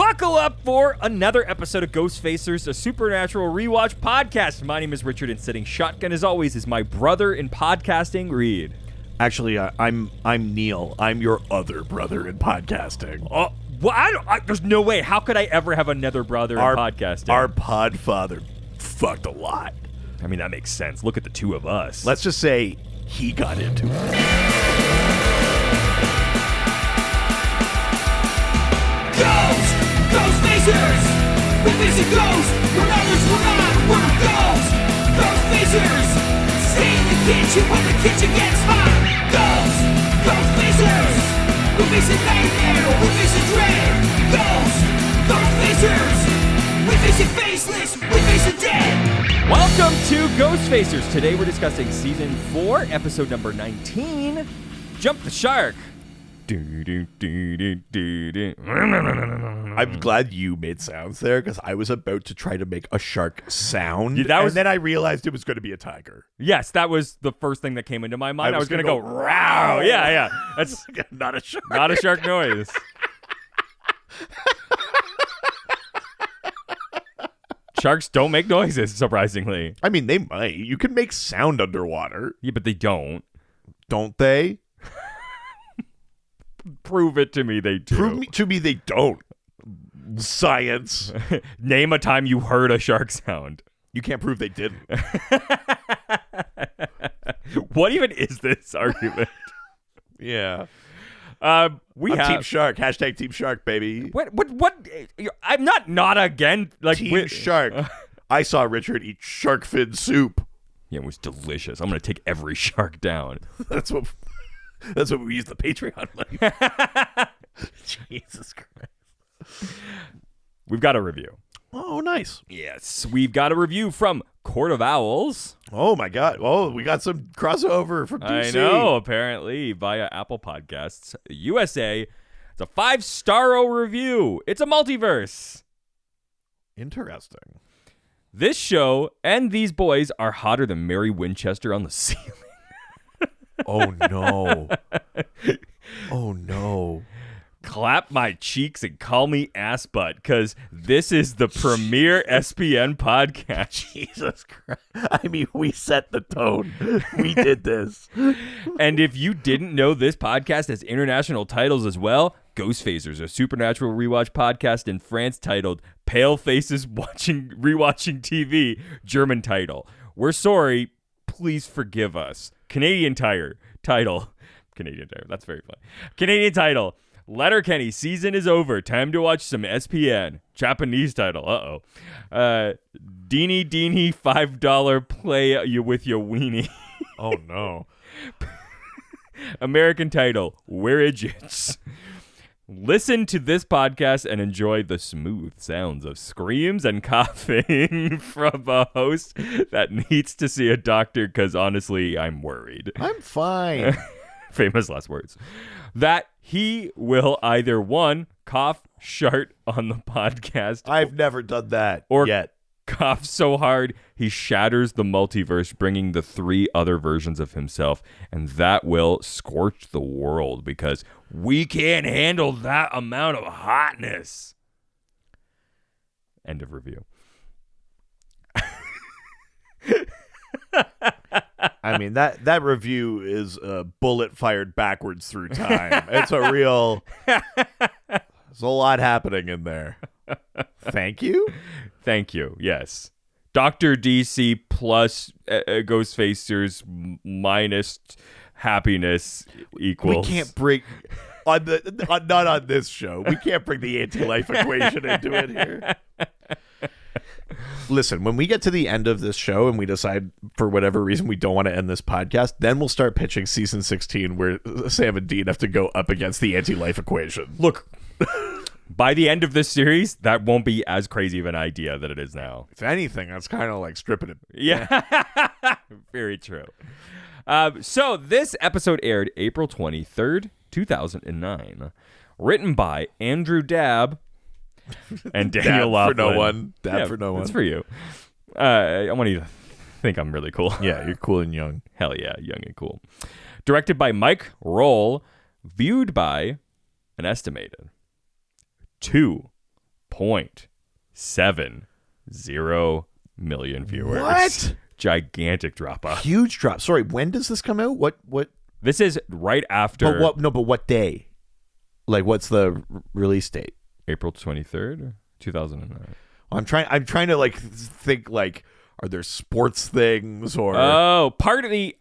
Buckle up for another episode of Ghostfacers, a supernatural rewatch podcast. My name is Richard, and sitting shotgun as always is my brother in podcasting, Reed. Actually, I'm Neil. I'm your other brother in podcasting. Oh, well, there's no way. How could I ever have another brother in podcasting? Our podfather fucked a lot. I mean, that makes sense. Look at the two of us. Let's just say he got into it. Ghostfacers! We face a ghost, when others will not, we're ghosts! Ghostfacers! Stay in the kitchen when the kitchen gets hot! Ghostfacers! We face a nightmare, we face a dread! Ghostfacers! We face a faceless, we face a dead! Welcome to Ghostfacers. Today we're discussing Season 4, Episode number 19, Jump the Shark. I'm glad you made sounds there because I was about to try to make a shark sound, Yeah, and then I realized it was going to be a tiger. Yes, that was the first thing that came into my mind. I was going to go, "Row." Yeah. That's Not a shark. not a shark noise. Sharks don't make noises, surprisingly. I mean, they might. You can make sound underwater. Yeah, but they don't. Don't they? Prove it to me they do. Prove to me they don't. Science. Name a time you heard a shark sound. You can't prove they didn't. What even is this argument? Yeah. I'm Team Shark. Hashtag Team Shark, baby. What? I'm not again. Like Team Shark. I saw Richard eat shark fin soup. Yeah, it was delicious. I'm gonna take every shark down. That's what we use the Patreon money. Jesus Christ. We've got a review. Oh, nice. Yes, we've got a review from Court of Owls. Oh my God. Oh, we got some crossover from DC. I know, apparently, via Apple Podcasts USA. It's a 5-star review. It's a multiverse. Interesting. This show and these boys are hotter than Mary Winchester on the ceiling. Oh, no. Oh, no. Clap my cheeks and call me ass butt, because this is the premier SPN podcast. Jesus Christ. I mean, we set the tone. We did this. And if you didn't know, this podcast has international titles as well. Ghostfacers, a supernatural rewatch podcast in France titled Pale Faces Rewatching TV, German title. We're sorry. Please forgive us. Canadian title. That's very funny. Canadian title. Letterkenny season is over. Time to watch some SPN. Japanese title. Deenie $5 play you with your weenie. Oh, no. American title. We're idiots. Listen to this podcast and enjoy the smooth sounds of screams and coughing from a host that needs to see a doctor because honestly, I'm worried. I'm fine. Famous last words. That he will either, one, cough shart on the podcast. I've never done that or yet. Cough so hard he shatters the multiverse, bringing the 3 other versions of himself, and that will scorch the world because we can't handle that amount of hotness. End of review. I mean, that review is a bullet fired backwards through time. It's a real... There's a lot happening in there. Thank you? Thank you, yes. Dr. DC plus Ghostfacers minus happiness equals... We can't bring... not on this show. We can't bring the anti-life equation into it here. Listen, when we get to the end of this show and we decide for whatever reason we don't want to end this podcast, then we'll start pitching season 16 where Sam and Dean have to go up against the anti-life equation. Look, by the end of this series, that won't be as crazy of an idea that it is now. If anything, that's kind of like stripping it. Yeah, very true. So this episode aired April 23rd, 2009. Written by Andrew Dabb and Daniel Laughlin. For no one. Dab for no one. It's for you. I want you to think I'm really cool. Yeah, you're cool and young. Hell yeah, young and cool. Directed by Mike Roll. Viewed by an estimated 2 1.70 million viewers. What? Gigantic drop off. Huge drop. Sorry, when does this come out? What? This is right after But what? No, but what day? Like, what's the release date? April 23rd, 2009. I'm trying to like think like, are there sports things or Oh, part of the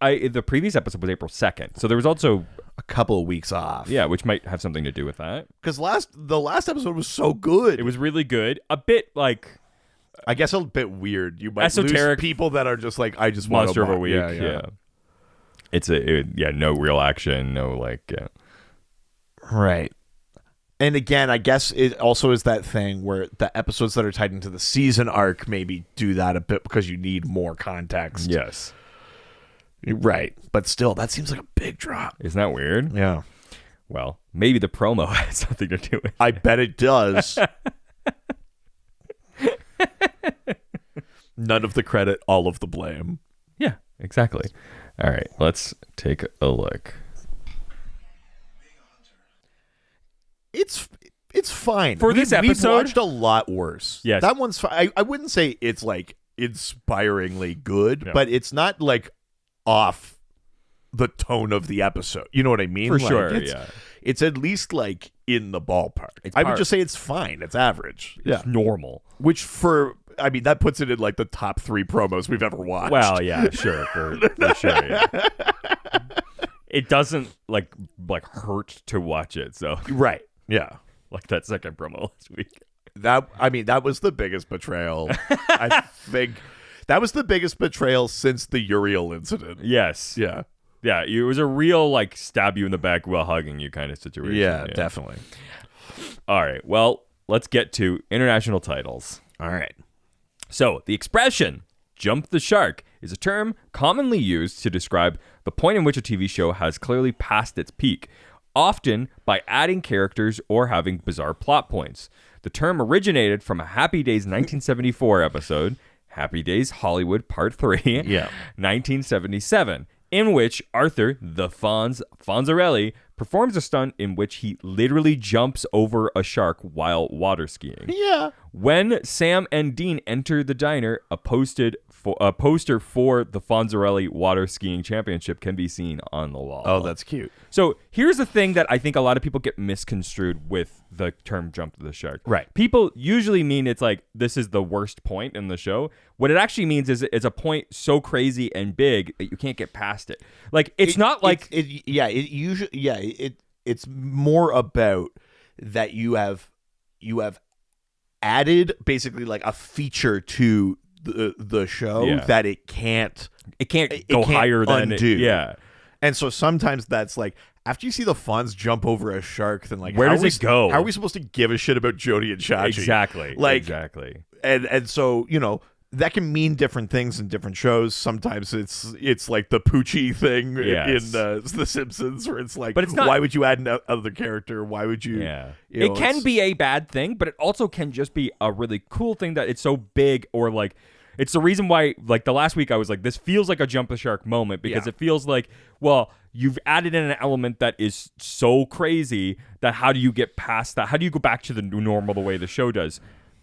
previous episode was April 2nd. So there was also a couple of weeks off? yeah, which might have something to do with that. Because the last episode was so good. It was really good. A bit like I guess a bit weird. You might esoteric lose people that are just like, I just want Monster of a mock. Week. Yeah. It's no real action, no like Right. And again, I guess it also is that thing where the episodes that are tied into the season arc maybe do that a bit because you need more context. yes. Right. But still, that seems like a big drop. Isn't that weird? Yeah. Well, maybe the promo has something to do with it. I bet it does. None of the credit, all of the blame. Yeah, exactly. All right, let's take a look. It's fine. For this episode? we've watched a lot worse. Yes. That one's fine. I wouldn't say it's like inspiringly good, No. but it's not like off the tone of the episode. You know what I mean? For Like, sure, it's, yeah. It's at least like in the ballpark. It's I would part- just say it's fine. It's average. Yeah. It's normal. Which that puts it in like the top 3 promos we've ever watched. Well, yeah, sure, for sure. Yeah. It doesn't like hurt to watch it. So Right. Yeah. like that second promo last week. That was the biggest betrayal. I think that was the biggest betrayal since the Uriel incident. Yes. Yeah. Yeah. It was a real like stab you in the back while hugging you kind of situation. Yeah, definitely. All right. Well, let's get to international titles. All right. So, the expression jump the shark is a term commonly used to describe the point in which a TV show has clearly passed its peak, often by adding characters or having bizarre plot points. The term originated from a Happy Days 1974 episode, Happy Days Hollywood Part 3, 1977, in which Arthur, the Fonzarelli, performs a stunt in which he literally jumps over a shark while water skiing. Yeah. When Sam and Dean enter the diner, a poster for the Fonzarelli Water Skiing Championship can be seen on the wall. Oh, that's cute. So here's the thing that I think a lot of people get misconstrued with the term jump the shark. Right. People usually mean it's like this is the worst point in the show. What it actually means is it's a point so crazy and big that you can't get past it. Like it's it's more about that you have added basically like a feature to the show that it can't go higher than undo. Yeah. And so sometimes that's like, after you see the Fonz jump over a shark, then like, where does it go? How are we supposed to give a shit about Jody and Chachi? Exactly. Like, exactly. And so, you know, that can mean different things in different shows. Sometimes it's like the Poochie thing in The Simpsons, where it's like, but it's not, why would you add another character? Why would you? Yeah. You know, it can be a bad thing, but it also can just be a really cool thing that it's so big, or like, it's the reason why, like the last week I was like, this feels like a jump the shark moment, because it feels like, well, you've added in an element that is so crazy that how do you get past that? How do you go back to the new normal the way the show does?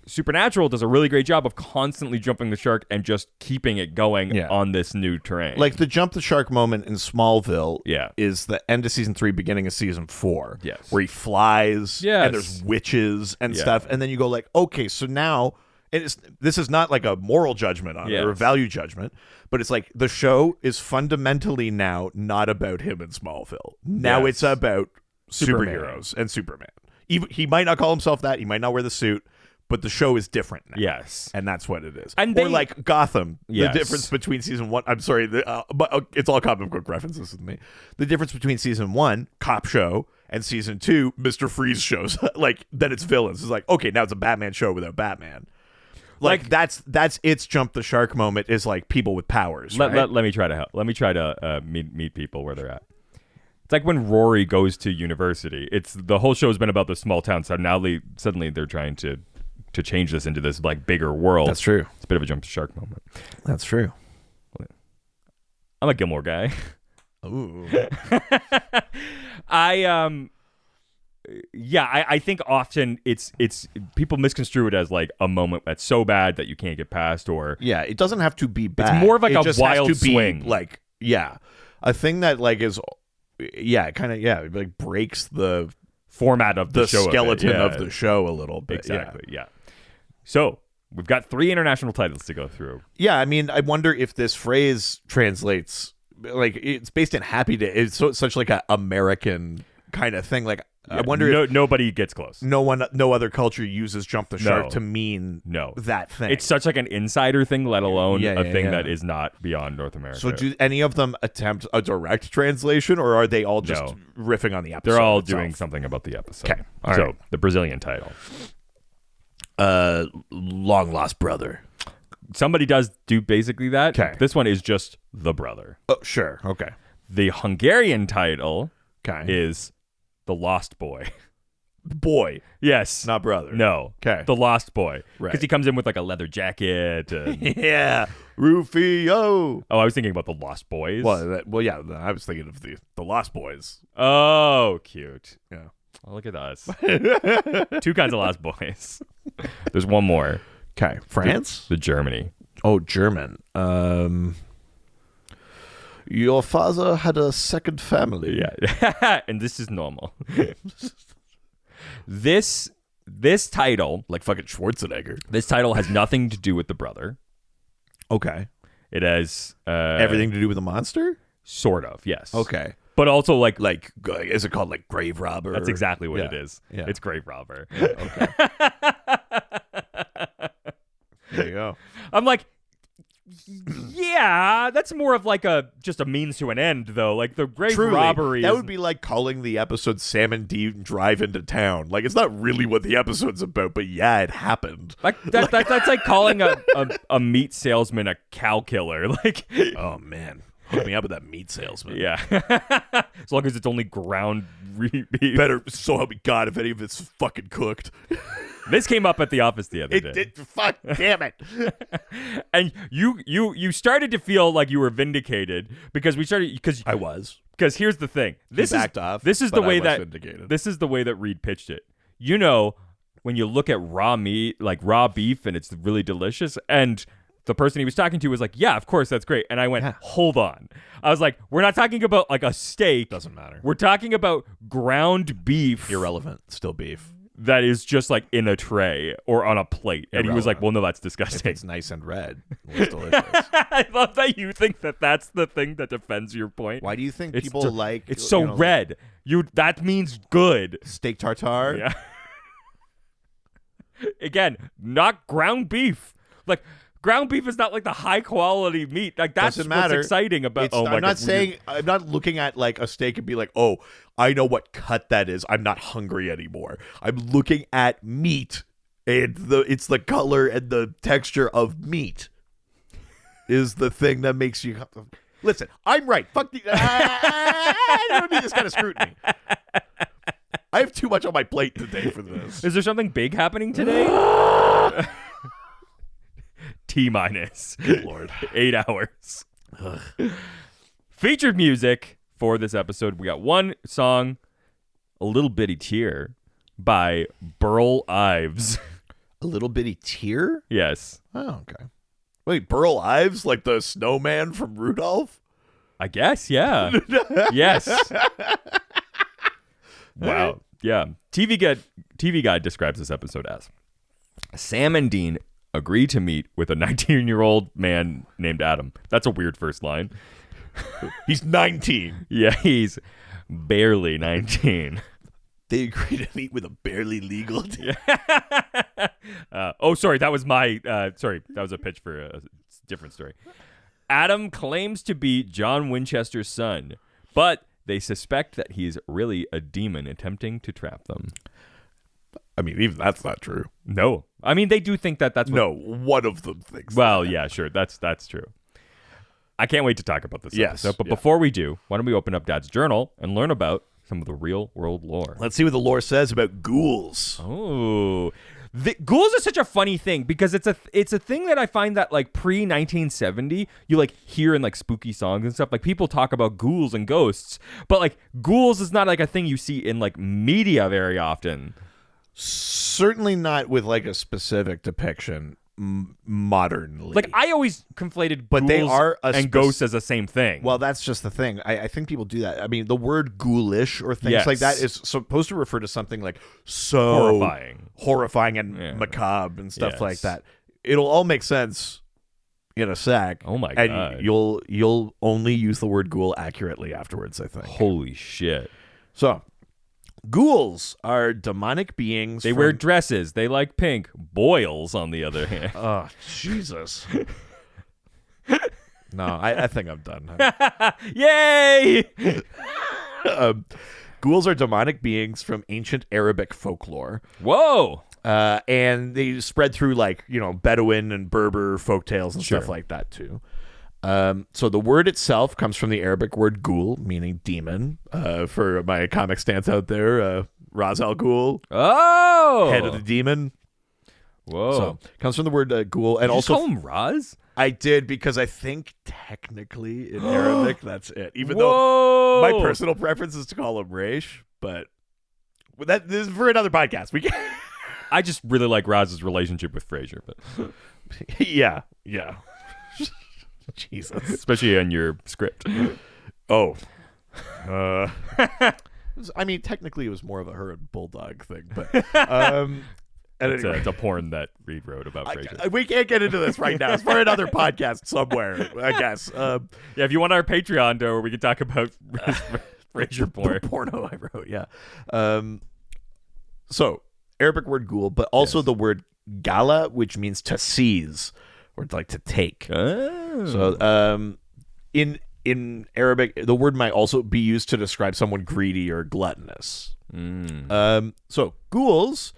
Supernatural does a really great job of constantly jumping the shark and just keeping it going on this new terrain. Like the jump the shark moment in Smallville is the end of season 3, beginning of season 4. Yes. Where he flies and there's witches and stuff. And then you go like, okay, so now this is not like a moral judgment on it or a value judgment, but it's like the show is fundamentally now not about him in Smallville. Now it's about superheroes and Superman. He might not call himself that. He might not wear the suit. But the show is different now. Yes. And that's what it is. And or like Gotham. Yes. The difference between season 1... I'm sorry. But it's all comic book references with me. The difference between season 1, cop show, and season 2, Mr. Freeze shows. Like, then it's villains. It's like, okay, now it's a Batman show without Batman. Like that's its jump the shark moment is like people with powers. Let me try to help. Let me try to meet people where they're at. It's like when Rory goes to university. It's the whole show's been about the small town. So now suddenly they're trying to change this into this like bigger world. That's true. It's a bit of a jump the shark moment. That's true. I'm a Gilmore guy. Ooh. I think often it's people misconstrue it as like a moment that's so bad that you can't get past, or it doesn't have to be bad. It's more of like it a just wild has to swing. Be like a thing that like is it like breaks the format of the show, skeleton of the show a little bit. Exactly. Yeah. So we've got 3 international titles to go through. Yeah, I mean, I wonder if this phrase translates, like, it's based in happy day. It's such like an American kind of thing. Like, I wonder if nobody gets close. no other culture uses jump the shark to mean that thing. It's such like an insider thing, let alone a thing that is not beyond North America. So do any of them attempt a direct translation, or are they all just riffing on the episode? They're all itself? doing something about the episode. Okay. So the Brazilian title. Long lost brother. Somebody does do basically that. Okay. This one is just the brother. Oh, sure. Okay. The Hungarian title is the Lost Boy. Boy. Yes. Not brother. No. Okay. The Lost Boy. Right. Because he comes in with like a leather jacket. And... yeah. Rufio. Oh, I was thinking about the Lost Boys. Well, yeah. I was thinking of the Lost Boys. Oh, cute. Yeah. Oh, look at us. 2 kinds of Lost Boys. There's one more. Okay. France? The Germany. Oh, German. Your father had a second family. Yeah. And this is normal. This title, like fucking Schwarzenegger. This title has nothing to do with the brother. Okay. It has everything to do with the monster? Sort of, yes. Okay. But also like is it called like Grave Robber? That's exactly what it is. Yeah. It's Grave Robber. Okay. There you go. I'm like, yeah, that's more of like just a means to an end, though. Like the grave robbery. That would be like calling the episode Sam and Dean Drive Into Town. Like, it's not really what the episode's about, but yeah, it happened. Like that's like calling a meat salesman a cow killer. Like, oh man, hook me up with that meat salesman. Yeah, as long as it's only ground beef. Better so help me God if any of it's fucking cooked. This came up at the office the other day. It did. Fuck, damn it. And you started to feel like you were vindicated because I was. Because here's the thing. This backed off. This is the way vindicated. This is the way that Reed pitched it. You know, when you look at raw meat, like raw beef, and it's really delicious, and the person he was talking to was like, yeah, of course, that's great. And I went, hold on. I was like, we're not talking about like a steak. Doesn't matter. We're talking about ground beef. Irrelevant. Still beef. That is just like in a tray or on a plate. And he was like, well, no, that's disgusting. If it's nice and red. It's delicious. I love that you think that that's the thing that defends your point. Why do you think people like... It's so red. That means good. Steak tartare? Yeah. Again, not ground beef. Like... Ground beef is not like the high quality meat. Like that's what's exciting about. I'm not looking at like a steak and be like, oh, I know what cut that is. I'm not hungry anymore. I'm looking at meat, and it's the color and the texture of meat is the thing that makes you. Listen, I'm right. Fuck you. I don't need this kind of scrutiny. I have too much on my plate today for this. Is there something big happening today? T-minus. Good Lord. 8 hours. Featured music for this episode. We got one song, A Little Bitty Tear, by Burl Ives. A Little Bitty Tear? Yes. Oh, okay. Wait, Burl Ives? Like the snowman from Rudolph? I guess, yeah. Yes. Wow. Yeah. TV Guide describes this episode as Sam and Dean agree to meet with a 19-year-old man named Adam. That's a weird first line. He's 19. Yeah, he's barely 19. They agree to meet with a barely legal... sorry, that was that was a pitch for a different story. Adam claims to be John Winchester's son, but they suspect that he's really a demon attempting to trap them. I mean, even that's not true. No. I mean, they do think that's what... No, one of them thinks Well, yeah, sure. That's true. I can't wait to talk about this episode. But before we do, why don't we open up Dad's journal and learn about some of the real world lore. Let's see what the lore says about ghouls. Oh. Ghouls are such a funny thing because it's a thing that I find that like pre-1970 you like hear in like spooky songs and stuff. Like people talk about ghouls and ghosts, but like ghouls is not like a thing you see in like media very often. Certainly not with like a specific depiction modernly. Like I always conflated but ghouls they are and ghosts as the same thing. Well, that's just the thing. I think people do that. I mean, the word ghoulish or things like that is supposed to refer to something like so horrifying and macabre and stuff like that. It'll all make sense in a sec. Oh my god! God. And you'll only use the word ghoul accurately afterwards, I think. Holy shit! So, ghouls are demonic beings. They wear dresses. They like pink. Boils, on the other hand. Oh, Jesus. No, I think I'm done. Yay! Ghouls are demonic beings from ancient Arabic folklore. Whoa! And they spread through like, Bedouin and Berber folktales and stuff like that too. So the word itself comes from the Arabic word ghoul, meaning demon. For my comic stance out there, Ra's al Ghul. Oh! Head of the demon. Whoa. So it comes from the word ghoul. And Did you also call him Raz? I did, because I think technically in Arabic that's it. Even though my personal preference is to call him Raish, but this is for another podcast. We can. I just really like Raz's relationship with Frasier, but yeah. Jesus. Especially on your script. Oh. I mean, technically it was more of a her and Bulldog thing, but it's a porn that Reed wrote about Frasier. We can't get into this right now. It's for another podcast somewhere, I guess. If you want our Patreon, where we can talk about Frasier porn. The porno I wrote, yeah. So, Arabic word ghoul, but also the word gala, which means to seize, or like to take. Oh. So, in Arabic, the word might also be used to describe someone greedy or gluttonous. So, ghouls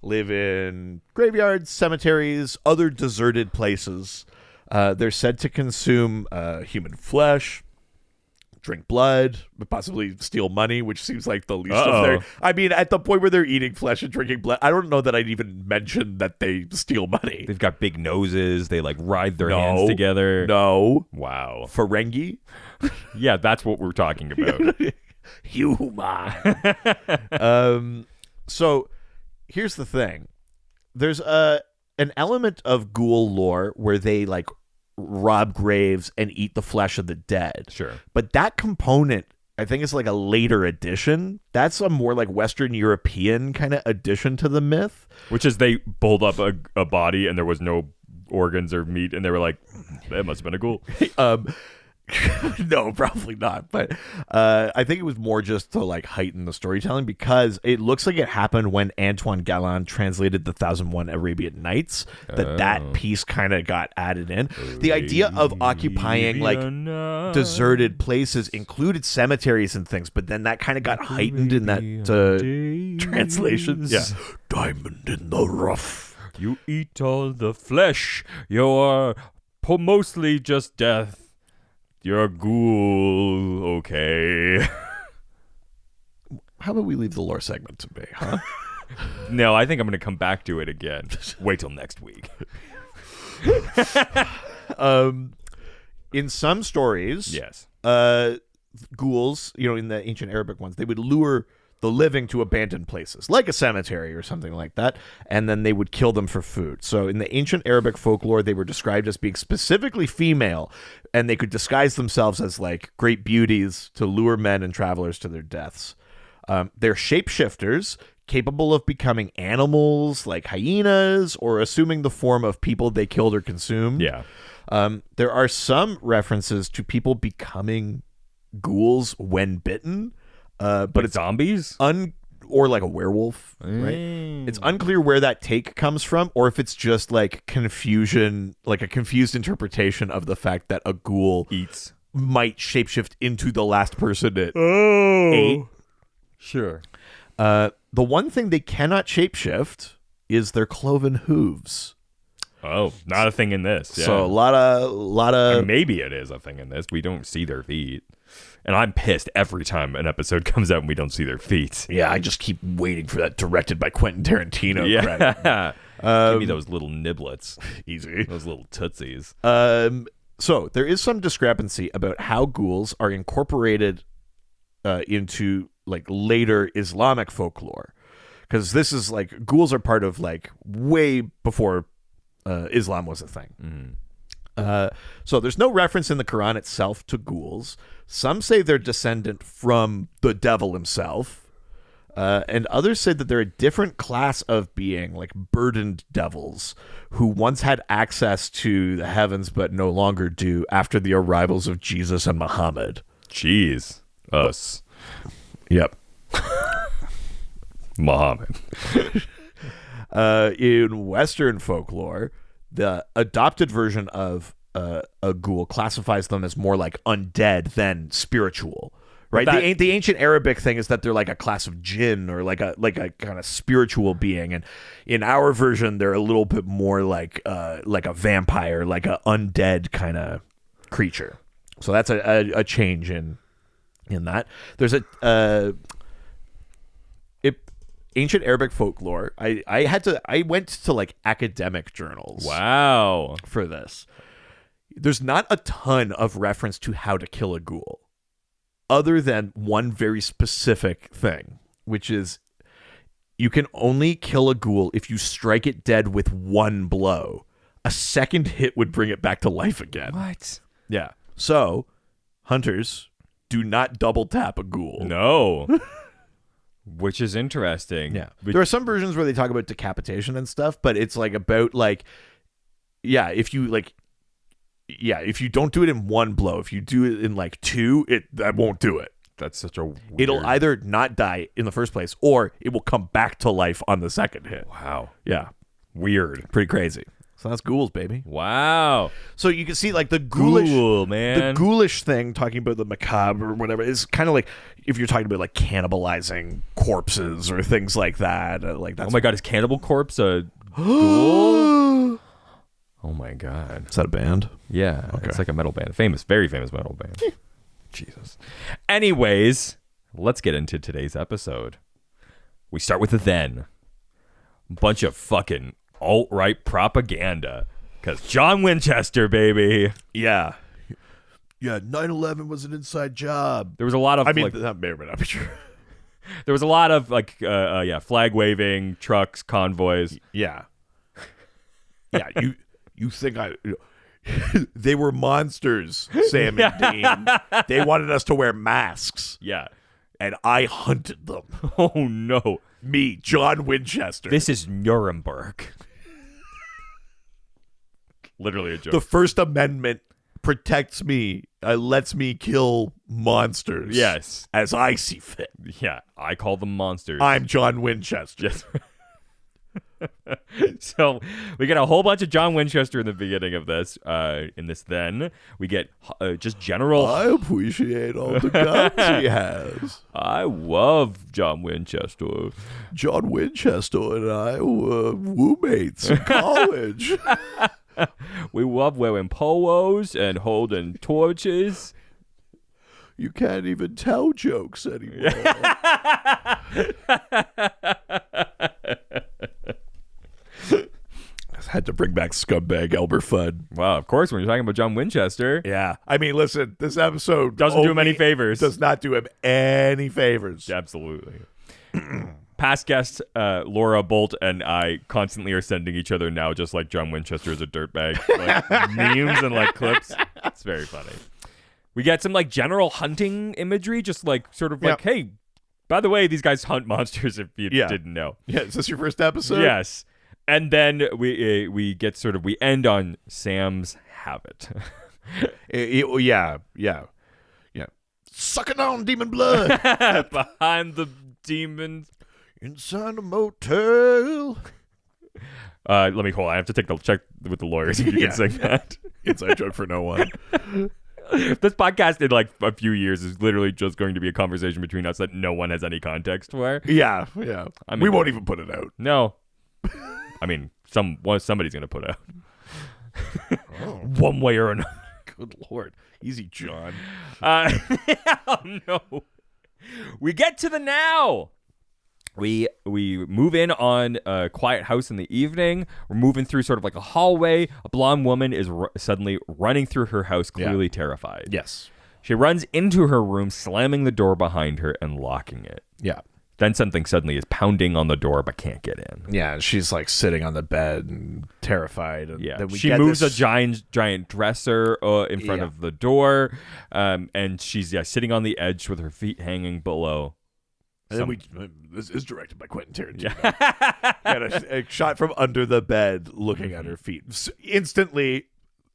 live in graveyards, cemeteries, other deserted places. They're said to consume human flesh, drink blood, but possibly steal money, which seems like the least of their... I mean, at the point where they're eating flesh and drinking blood, I don't know that I'd even mention that they steal money. They've got big noses. They like ride their hands together. No. Wow. Ferengi? Yeah, that's what we're talking about. Human. So... Here's the thing. There's an element of ghoul lore where they like rob graves and eat the flesh of the dead. Sure. But that component, I think, is like a later addition. That's a more like Western European kind of addition to the myth. Which is they pulled up a body and there was no organs or meat, and they were like, that must have been a ghoul. No, probably not. But I think it was more just to like heighten the storytelling, because it looks like it happened when Antoine Galland translated the 1001 Arabian Nights, that piece kind of got added in. The idea of occupying like deserted places included cemeteries and things, but then that kind of got heightened in that translation. Yeah. Diamond in the rough. You eat all the flesh. You're mostly just death. You're a ghoul, okay. How about we leave the lore segment to me, huh? No, I think I'm going to come back to it again. Wait till next week. In some stories, yes, ghouls, in the ancient Arabic ones, they would lure the living to abandoned places, like a cemetery or something like that, and then they would kill them for food. So in the ancient Arabic folklore, they were described as being specifically female, and they could disguise themselves as like great beauties to lure men and travelers to their deaths. They're shapeshifters, capable of becoming animals like hyenas, or assuming the form of people they killed or consumed. Yeah. There are some references to people becoming ghouls when bitten. But like it's zombies or like a werewolf, right? It's unclear where that take comes from, or if it's just like confusion, like a confused interpretation of the fact that a ghoul might shapeshift into the last person it ate. Sure. The one thing they cannot shapeshift is their cloven hooves. Oh, not a thing in this. Yeah. So a lot of maybe it is a thing in this. We don't see their feet. And I'm pissed every time an episode comes out and we don't see their feet. Yeah, I just keep waiting for that directed by Quentin Tarantino credit. Give me those little niblets. Easy. Those little tootsies. So there is some discrepancy about how ghouls are incorporated into like later Islamic folklore. Because this is like, ghouls are part of like way before Islam was a thing. So there's no reference in the Quran itself to ghouls. Some say they're descendant from the devil himself. And others say that they're a different class of being, like burdened devils, who once had access to the heavens but no longer do after the arrivals of Jesus and Muhammad. Jeez. Us. Yep. Muhammad. In Western folklore, the adopted version of a ghoul classifies them as more like undead than spiritual. Right, the ancient Arabic thing is that they're like a class of jinn or like a kind of spiritual being, and in our version they're a little bit more like a vampire, like a undead kind of creature. So that's a change in that. There's ancient Arabic folklore. I went to like academic journals. Wow, for this. There's not a ton of reference to how to kill a ghoul, other than one very specific thing, which is you can only kill a ghoul if you strike it dead with one blow. A second hit would bring it back to life again. What? Yeah. So, hunters, do not double tap a ghoul. No. Which is interesting. Yeah. There are some versions where they talk about decapitation and stuff, but it's like about like, if you don't do it in one blow, if you do it in like two, that won't do it. That's such a weird... It'll either not die in the first place, or it will come back to life on the second hit. Wow. Yeah. Weird. Pretty crazy. So that's ghouls, baby. Wow. So you can see like the ghoulish, man. The ghoulish thing, talking about the macabre or whatever, is kind of like if you're talking about like cannibalizing corpses or things like that. Like that's oh my god, is Cannibal Corpse a ghoul? Oh my god. Is that a band? Yeah. Okay. It's like a metal band. Very famous metal band. Jesus. Anyways, let's get into today's episode. We start with the then. Bunch of fucking alt-right propaganda. Because John Winchester, baby. Yeah. Yeah, 9/11 was an inside job. There was a lot of... I mean, that may or may not be true. There was a lot of, like, flag waving, trucks, convoys. Yeah. Yeah, you think they were monsters, Sam and Dean. They wanted us to wear masks. Yeah. And I hunted them. Oh, no. Me, John Winchester. This is Nuremberg. Literally a joke. The First Amendment protects me, lets me kill monsters. Yes. As I see fit. Yeah, I call them monsters. I'm John Winchester. Yes. So we get a whole bunch of John Winchester in the beginning of this. In this, then we get just general. I appreciate all the guns he has. I love John Winchester. John Winchester and I were roommates in college. We love wearing polos and holding torches. You can't even tell jokes anymore. Had to bring back scumbag Elmer Fudd. Wow, of course, when you're talking about John Winchester. Yeah. I mean, listen, this episode doesn't do him any favors. Does not do him any favors. Absolutely. Past guest Laura Bolt and I constantly are sending each other now just like John Winchester is a dirtbag. Like memes and like clips. It's very funny. We get some like general hunting imagery, just like sort of like, hey, by the way, these guys hunt monsters if you didn't know. Yeah, is this your first episode? Yes. And then we get sort of, we end on Sam's habit. Yeah. Sucking on demon blood. Behind the demons. Inside a motel. Let me hold on. I have to check with the lawyers if you can sing that. Inside joke for no one. This podcast in like a few years is literally just going to be a conversation between us that no one has any context for. Yeah. I mean, we won't even put it out. No. I mean, somebody's gonna put out. One way or another. Good Lord. Easy, John. Oh, no. We get to the now. We move in on a quiet house in the evening. We're moving through sort of like a hallway. A blonde woman is suddenly running through her house, clearly terrified. Yes. She runs into her room, slamming the door behind her and locking it. Yeah. Then something suddenly is pounding on the door but can't get in. Yeah, she's like sitting on the bed and terrified. And yeah, then she moves a giant dresser in front of the door, and she's sitting on the edge with her feet hanging below. And then this is directed by Quentin Tarantino. And a shot from under the bed, looking at her feet, instantly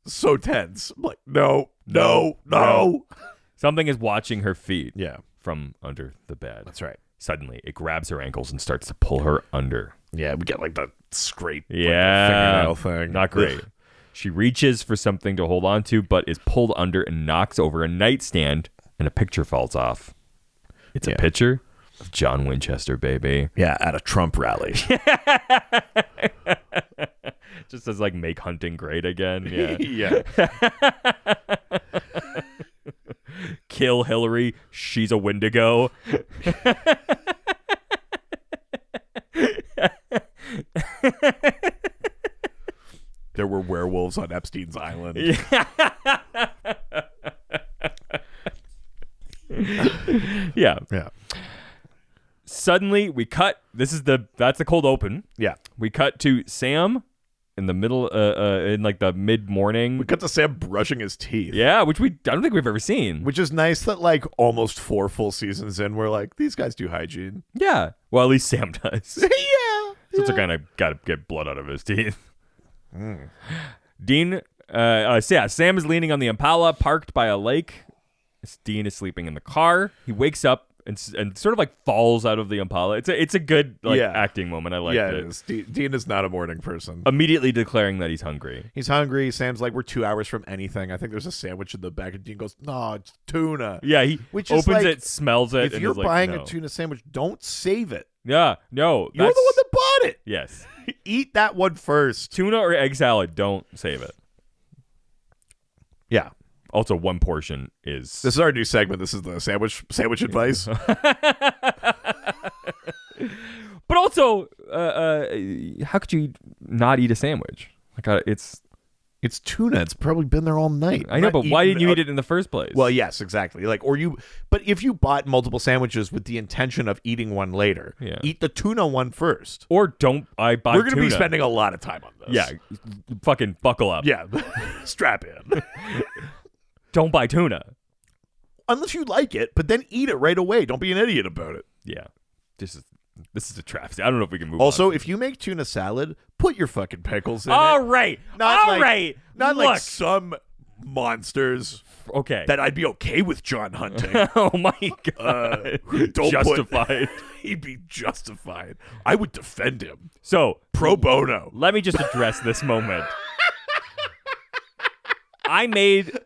so tense. I'm like, no. Something is watching her feet. Yeah, from under the bed. That's right. Suddenly, it grabs her ankles and starts to pull her under. Yeah, we get like the scrape, fingernail thing. Not great. She reaches for something to hold on to, but is pulled under and knocks over a nightstand, and a picture falls off. It's a picture of John Winchester, baby. Yeah, at a Trump rally. Just as like make hunting great again. Yeah. Yeah. Kill Hillary. She's a Wendigo. There were werewolves on Epstein's Island. Yeah. Yeah. Suddenly we cut. That's the cold open. Yeah. We cut to Sam in the middle, in like the mid morning. We cut to Sam brushing his teeth. Yeah, which I don't think we've ever seen. Which is nice that like almost 4 full seasons in, we're like, these guys do hygiene. Yeah. Well, at least Sam does. Yeah. So kind of got to get blood out of his teeth. Dean, Sam is leaning on the Impala parked by a lake. Dean is sleeping in the car. He wakes up and sort of like falls out of the Impala. It's a good acting moment. I like it. Yeah, it is. Dean is not a morning person. Immediately declaring that he's hungry. He's hungry. Sam's like, we're 2 hours from anything. I think there's a sandwich in the back. And Dean goes, no, it's tuna. Yeah, he opens it, smells it. If you're buying a tuna sandwich, don't save it. Yeah, no. You're the one that bought it. Yes. Eat that one first. Tuna or egg salad, don't save it. Yeah. Also, one portion is... This is our new segment. This is the sandwich advice. But also, how could you not eat a sandwich? Like, it's tuna. It's probably been there all night. I know, but why didn't you eat it in the first place? Well, yes, exactly. But if you bought multiple sandwiches with the intention of eating one later, eat the tuna one first. Or don't buy We're going to be spending a lot of time on this. Yeah, fucking buckle up. Yeah, strap in. Don't buy tuna. Unless you like it, but then eat it right away. Don't be an idiot about it. Yeah. This is a travesty. I don't know if we can move on. Also, if you make tuna salad, put your fucking pickles in All it. right. Not Look. like some monsters. Okay. That I'd be okay with John hunting. Oh my God. Justified. He'd be justified. I would defend him. So, pro bono. Let me just address this moment. I made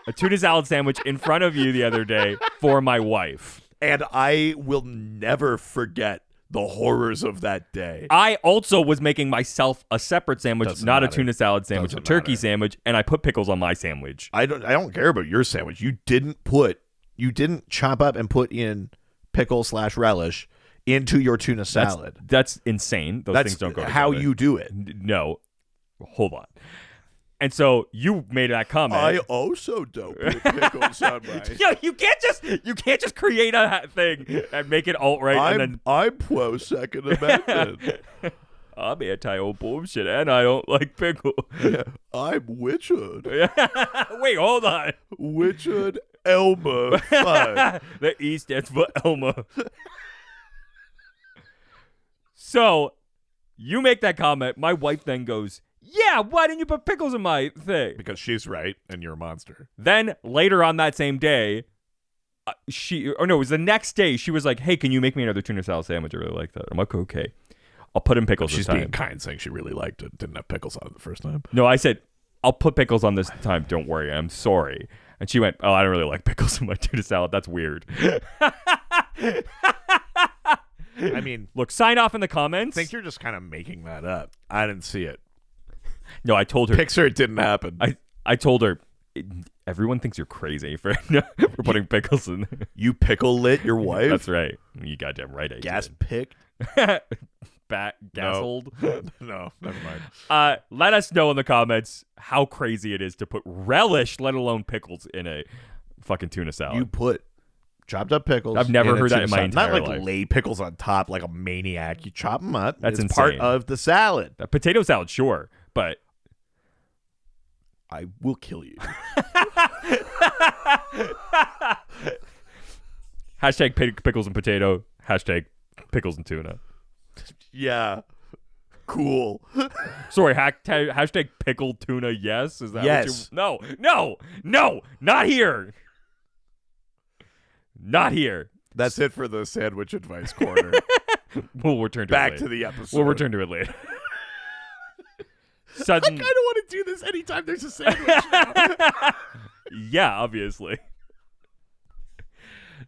a tuna salad sandwich in front of you the other day for my wife. And I will never forget the horrors of that day. I also was making myself a separate sandwich, not a tuna salad sandwich, a turkey sandwich, and I put pickles on my sandwich. I don't care about your sandwich. You didn't chop up and put in pickle / relish into your tuna salad. That's insane. Those things don't go together. How you do it. No. Hold on. And so you made that comment. I also don't put pickles on my. Yo, you can't just create a thing and make it alt-right. I'm pro Second Amendment. I'm anti-old bullshit, and I don't like pickle. Yeah, I'm Witchard. Wait, hold on. Witchard Elmer 5. The E stands for Elmer. So you make that comment. My wife then goes, yeah, why didn't you put pickles in my thing? Because she's right, and you're a monster. Then later on that same day, it was the next day, she was like, hey, can you make me another tuna salad sandwich? I really like that. I'm like, okay. I'll put in pickles this time. She's being kind, saying she really liked it. Didn't have pickles on it the first time. No, I said, I'll put pickles on this time. Don't worry. I'm sorry. And she went, oh, I don't really like pickles in my tuna salad. That's weird. I mean, look, sign off in the comments. I think you're just kind of making that up. I didn't see it. No, I told her. Picture it didn't happen. I told her, everyone thinks you're crazy for putting pickles in. You pickle lit your wife? That's right. You goddamn right. Gas pick? Gasold? No, never mind. Let us know in the comments how crazy it is to put relish, let alone pickles, in a fucking tuna salad. You put chopped up pickles. I've never heard that in my entire life. Not like lay pickles on top like a maniac. You chop them up. That's it's insane. part of the salad. A potato salad, sure, but I will kill you. Hashtag pickles and potato. Hashtag pickles and tuna. Yeah. Cool. Sorry, hashtag pickled tuna, yes? Is that yes. what you... No, not here. Not here. That's it for the sandwich advice corner. We'll return to it Back later. to the episode. We'll return to it later. I kind of want to do this anytime there's a sandwich now. Yeah, obviously.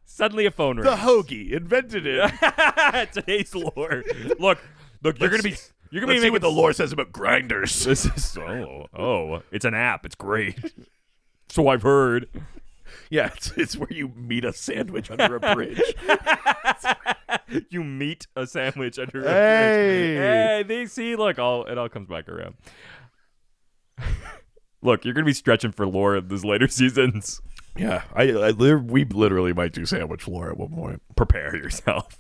Suddenly a phone rings. The hoagie invented it. Today's lore. Look, you're gonna be see what the lore says about grinders. This is it's an app. It's great. So I've heard. Yeah, it's where you meet a sandwich under a bridge. You meet a sandwich under a bridge. Hey, they see. Look, it all comes back around. Look, you're gonna be stretching for lore in these later seasons. Yeah, we literally might do sandwich lore at one point. Prepare yourself.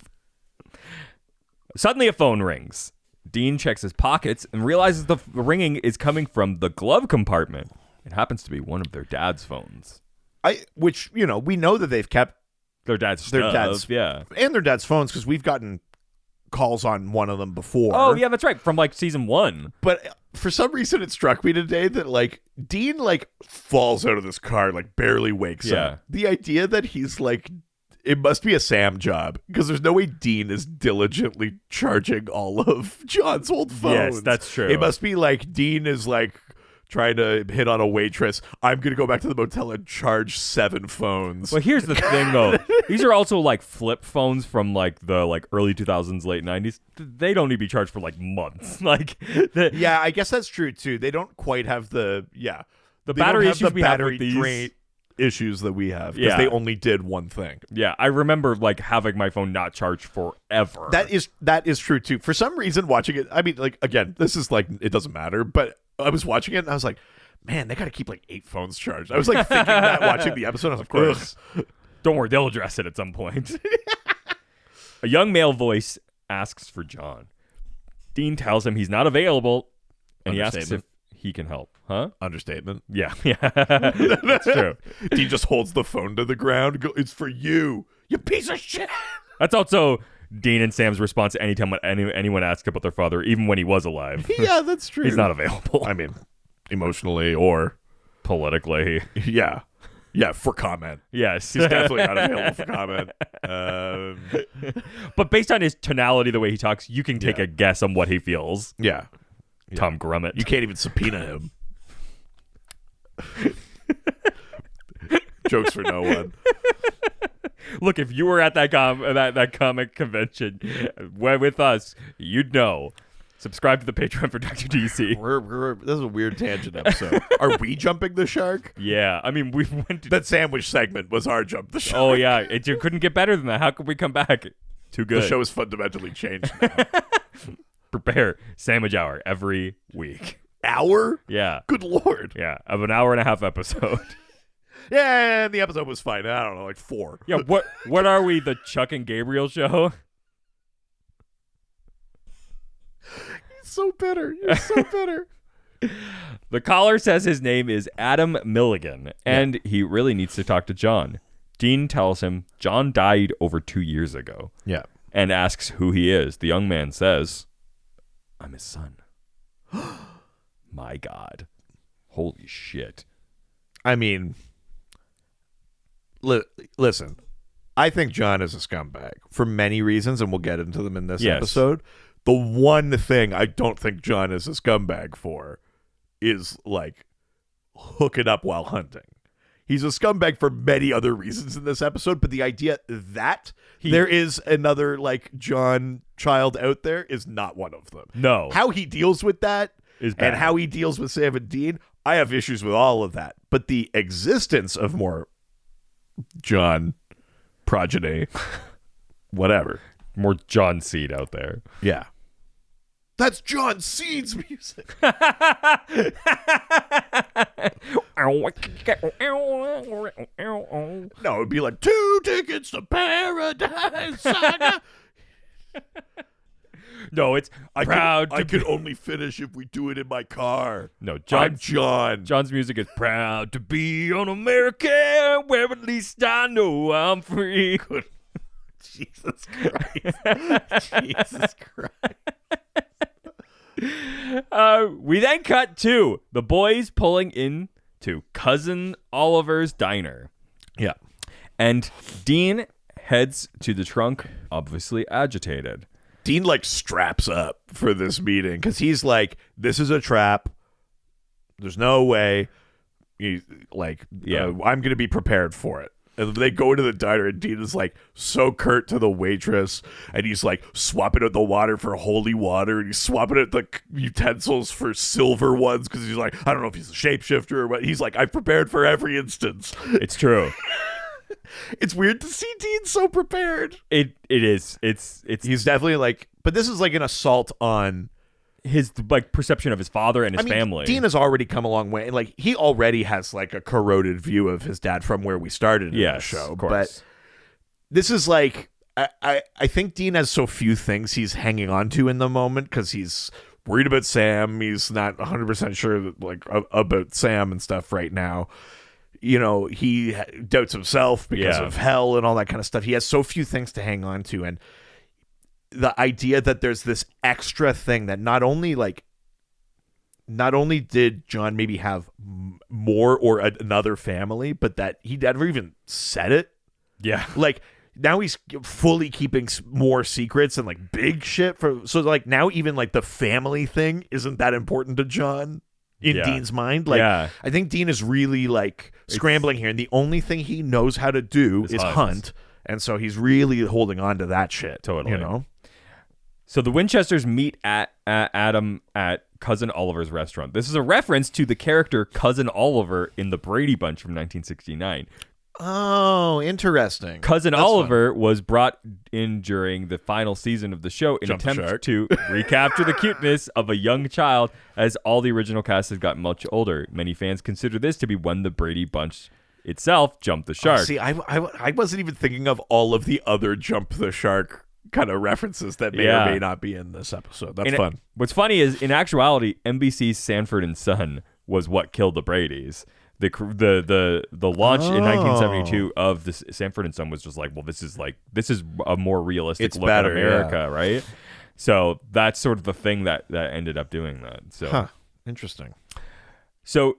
Suddenly a phone rings. Dean checks his pockets and realizes the ringing is coming from the glove compartment. It happens to be one of their dad's phones. Which, we know that they've kept their dad's phones because we've gotten calls on one of them before. Oh, yeah, that's right. From season 1. But for some reason it struck me today that Dean falls out of this car, barely wakes up. The idea that he's it must be a Sam job because there's no way Dean is diligently charging all of John's old phones. Yes, that's true. It must be Dean is trying to hit on a waitress. I'm going to go back to the motel and charge 7 phones. Well, here's the thing, though. These are also, flip phones from, the, early 2000s, late 90s. They don't need to be charged for, months. Yeah, I guess that's true, too. They don't quite have the battery issues we have with these. Drain issues that we have because they only did one thing. Yeah, I remember, having my phone not charged forever. That is true, too. For some reason, watching it, I mean, again, this is, it doesn't matter, but I was watching it and I was like, man, they got to keep 8 phones charged. I was thinking that watching the episode. I was of course. Don't worry, they'll address it at some point. A young male voice asks for John. Dean tells him he's not available and he asks if he can help. Huh? Understatement. Yeah. That's true. Dean just holds the phone to the ground and goes, it's for you piece of shit. That's also Dean and Sam's response anytime anyone asks about their father, even when he was alive. Yeah, that's true. He's not available. I mean, emotionally or politically. Yeah. Yeah, for comment. Yes. He's definitely not available for comment. But based on his tonality, the way he talks, you can take a guess on what he feels. Yeah. Tom Grummett. You can't even subpoena him. Jokes for no one. Look, if you were at that comic convention with us, you'd know. Subscribe to the Patreon for Dr. DC. This is a weird tangent episode. Are we jumping the shark? Yeah. I mean, we went to... That sandwich segment was our jump the shark. Oh, yeah. It couldn't get better than that. How could we come back? Too good. The show is fundamentally changed now. Prepare Sandwich Hour every week. Hour? Yeah. Good Lord. Yeah. Of an hour and a half episode. Yeah, and the episode was fine. I don't know, 4. Yeah, what are we, the Chuck and Gabriel show? So bitter. You're so bitter. The caller says his name is Adam Milligan, and he really needs to talk to John. Dean tells him John died over 2 years ago. Yeah. And asks who he is. The young man says, I'm his son. My God. Holy shit. I mean, listen, I think John is a scumbag for many reasons, and we'll get into them in this episode. The one thing I don't think John is a scumbag for is hooking up while hunting. He's a scumbag for many other reasons in this episode, but the idea that there is another like John child out there is not one of them. No. How he deals with that is bad. And how he deals with Sam and Dean, I have issues with all of that. But the existence of more John progeny, whatever. More John Seed out there. Yeah. That's John Seed's music. No, it'd be like 2 tickets to Paradise Saga. No, it's proud. I could only finish if we do it in my car. No, I'm John. John's music is proud to be an American, where at least I know I'm free. Good. Jesus Christ. Jesus Christ. We then cut to the boys pulling in to Cousin Oliver's diner. Yeah. And Dean heads to the trunk, obviously agitated. Dean like straps up for this meeting because he's like, this is a trap. There's no way. I'm going to be prepared for it. And they go to the diner and Dean is like so curt to the waitress and he's like swapping out the water for holy water and he's swapping out the utensils for silver ones because he's like, I don't know if he's a shapeshifter or what. He's like, I've prepared for every instance. It's true. It's weird to see Dean so prepared. It is. He's definitely like, but this is like an assault on his like perception of his father and his family. Dean has already come a long way. Like he already has like a corroded view of his dad from where we started in the show. Of course. But this is like I think Dean has so few things he's hanging on to in the moment because he's worried about Sam. He's not 100% sure that, like about Sam and stuff right now. You know, he doubts himself because of hell and all that kind of stuff. He has so few things to hang on to, and the idea that there's this extra thing that not only did John maybe have more or another family, but that he never even said it. Yeah. Like now he's fully keeping more secrets and like big shit so like now even like the family thing isn't that important to John in Dean's mind. Like I think Dean is really like scrambling here, and the only thing he knows how to do is hunt. And so he's really holding on to that shit. Totally. You know? So the Winchesters meet at Adam at Cousin Oliver's restaurant. This is a reference to the character Cousin Oliver in The Brady Bunch from 1969. Oh, interesting. Cousin Oliver was brought in during the final season of the show in attempt to recapture the cuteness of a young child, as all the original cast has gotten much older. Many fans consider this to be when the Brady Bunch itself jumped the shark. See, I wasn't even thinking of all of the other jump the shark kind of references that may or may not be in this episode. That's fun. What's funny is, in actuality, NBC's Sanford and Son was what killed the Bradys. The launch in 1972 of this Sanford and Son was just like, well, this is a more realistic look at America, right? So that's sort of the thing that ended up doing that. So interesting. So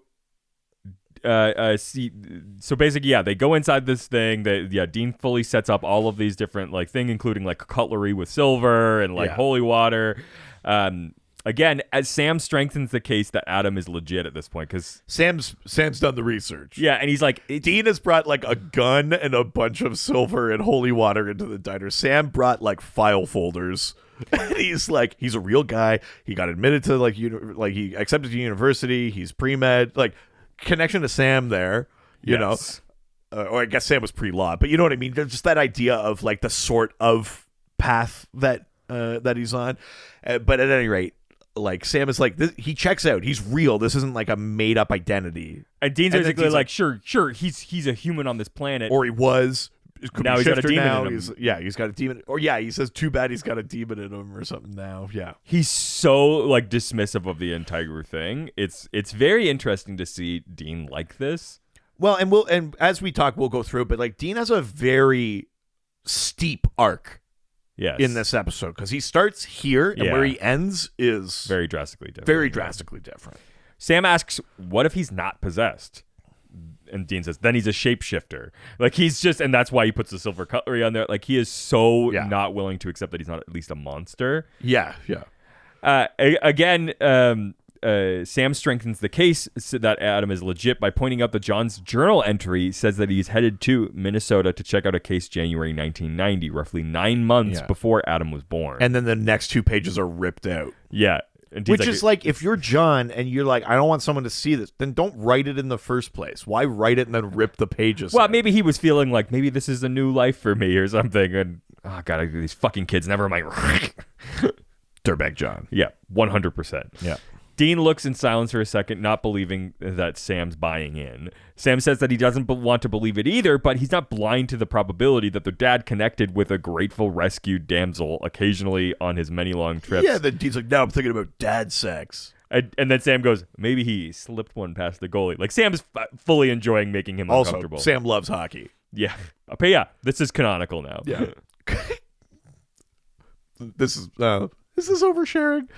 so basically, they go inside this thing. Dean fully sets up all of these different like thing, including like cutlery with silver and like holy water. Again, as Sam strengthens the case that Adam is legit at this point, because Sam's done the research. Yeah, and he's like, Dean has brought like a gun and a bunch of silver and holy water into the diner. Sam brought like file folders. And he's like, he's a real guy. He got admitted to like he accepted to university. He's pre-med. Like connection to Sam there, you know. Or I guess Sam was pre-law, but you know what I mean. There's just that idea of like the sort of path that he's on. But at any rate, like Sam is like this, he checks out. He's real. This isn't like a made up identity. And Dean's basically like, sure, he's a human on this planet, or he was. Now he's got a demon in him. He's got a demon. Or he says, too bad he's got a demon in him or something now. Yeah. He's so like dismissive of the entire thing. It's very interesting to see Dean like this. Well, and as we talk, we'll go through, but like Dean has a very steep arc. Yes. In this episode, because he starts here and where he ends is very drastically different. Sam asks, what if he's not possessed? And Dean says, then he's a shapeshifter. Like he's just, and that's why he puts the silver cutlery on there. Like he is so not willing to accept that he's not at least a monster. Yeah. Again, Sam strengthens the case so that Adam is legit by pointing out that John's journal entry says that he's headed to Minnesota to check out a case January 1990, roughly 9 months before Adam was born. And then the next 2 pages are ripped out. Yeah. Which is like, if you're John and you're like, I don't want someone to see this, then don't write it in the first place. Why write it and then rip the pages Well, out? maybe he was feeling like, maybe this is a new life for me or something. And, oh, God, these fucking kids, never mind. Dirtbag John. Yeah, 100%. Yeah. Dean looks in silence for a second, not believing that Sam's buying in. Sam says that he doesn't want to believe it either, but he's not blind to the probability that their dad connected with a grateful rescued damsel occasionally on his many long trips. Yeah, then Dean's like, now I'm thinking about dad sex. And then Sam goes, maybe he slipped one past the goalie. Like, Sam's fully enjoying making him uncomfortable. Also, Sam loves hockey. Yeah. But yeah, this is canonical now. Yeah. This is oversharing.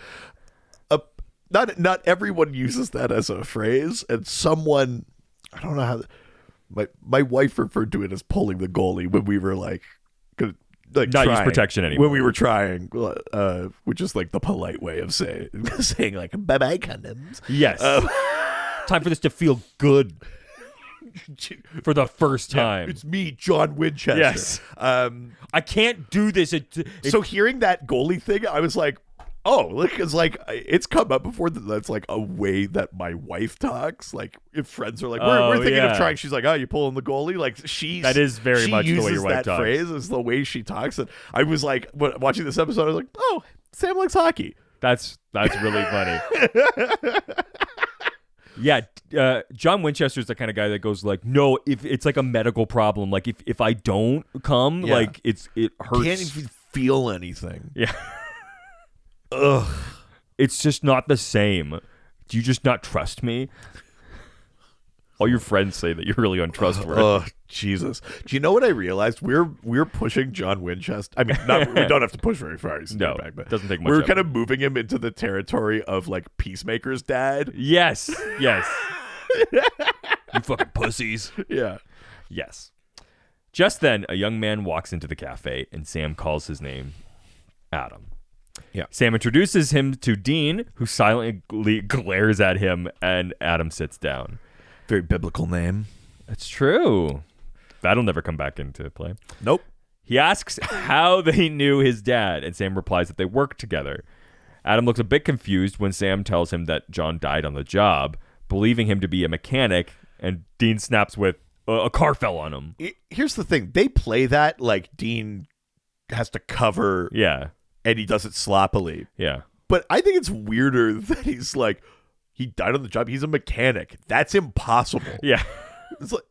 Not everyone uses that as a phrase, and someone, I don't know how, my wife referred to it as pulling the goalie when we were like not trying, use protection anymore. When we were trying, which is like the polite way of saying like bye-bye condoms. Yes. Time for this to feel good. For the first time. Yeah, it's me, John Winchester. Yes. I can't do this. So hearing that goalie thing, I was like, oh, because like it's come up before that's like a way that my wife talks. Like if friends are like, we're thinking of trying, she's like, oh, you pulling the goalie? Like that is very much the way your wife that talks. Phrase is the way she talks. And I was like, watching this episode, I was like, oh, Sam likes hockey. That's really funny. Yeah, John Winchester is the kind of guy that goes like, no, if it's like a medical problem, like if I don't come, like it hurts. Can't even feel anything. Yeah. Ugh. It's just not the same. Do you just not trust me? All your friends say that you're really untrustworthy. Oh, Jesus. Do you know what I realized? We're pushing John Winchester. I mean, we don't have to push very far. He's back, but doesn't take much. We're kind of moving him into the territory of like Peacemaker's dad. Yes. You fucking pussies. Yeah. Yes. Just then, a young man walks into the cafe, and Sam calls his name Adam. Yeah. Sam introduces him to Dean, who silently glares at him, and Adam sits down. Very biblical name. That's true. That'll never come back into play. Nope. He asks how they knew his dad, and Sam replies that they worked together. Adam looks a bit confused when Sam tells him that John died on the job, believing him to be a mechanic, and Dean snaps with, a car fell on him. Here's the thing. They play that like Dean has to cover... Yeah. And he does it sloppily. Yeah. But I think it's weirder that he's like, he died on the job. He's a mechanic. That's impossible. Yeah. It's like,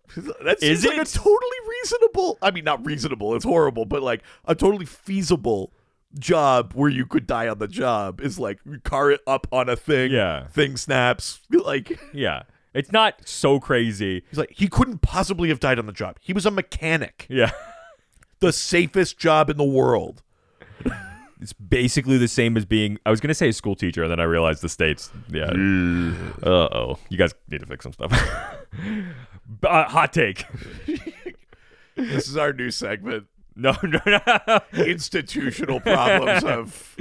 that seems like a totally reasonable, I mean, not reasonable, it's horrible, but like a totally feasible job where you could die on the job is like you car it up on a thing. Yeah. Thing snaps. Like, yeah. It's not so crazy. He's like, he couldn't possibly have died on the job. He was a mechanic. Yeah. The safest job in the world. It's basically the same as being, I was going to say a school teacher, and then I realized the states. Yeah. Uh-oh. You guys need to fix some stuff. Hot take. This is our new segment. No. Institutional problems of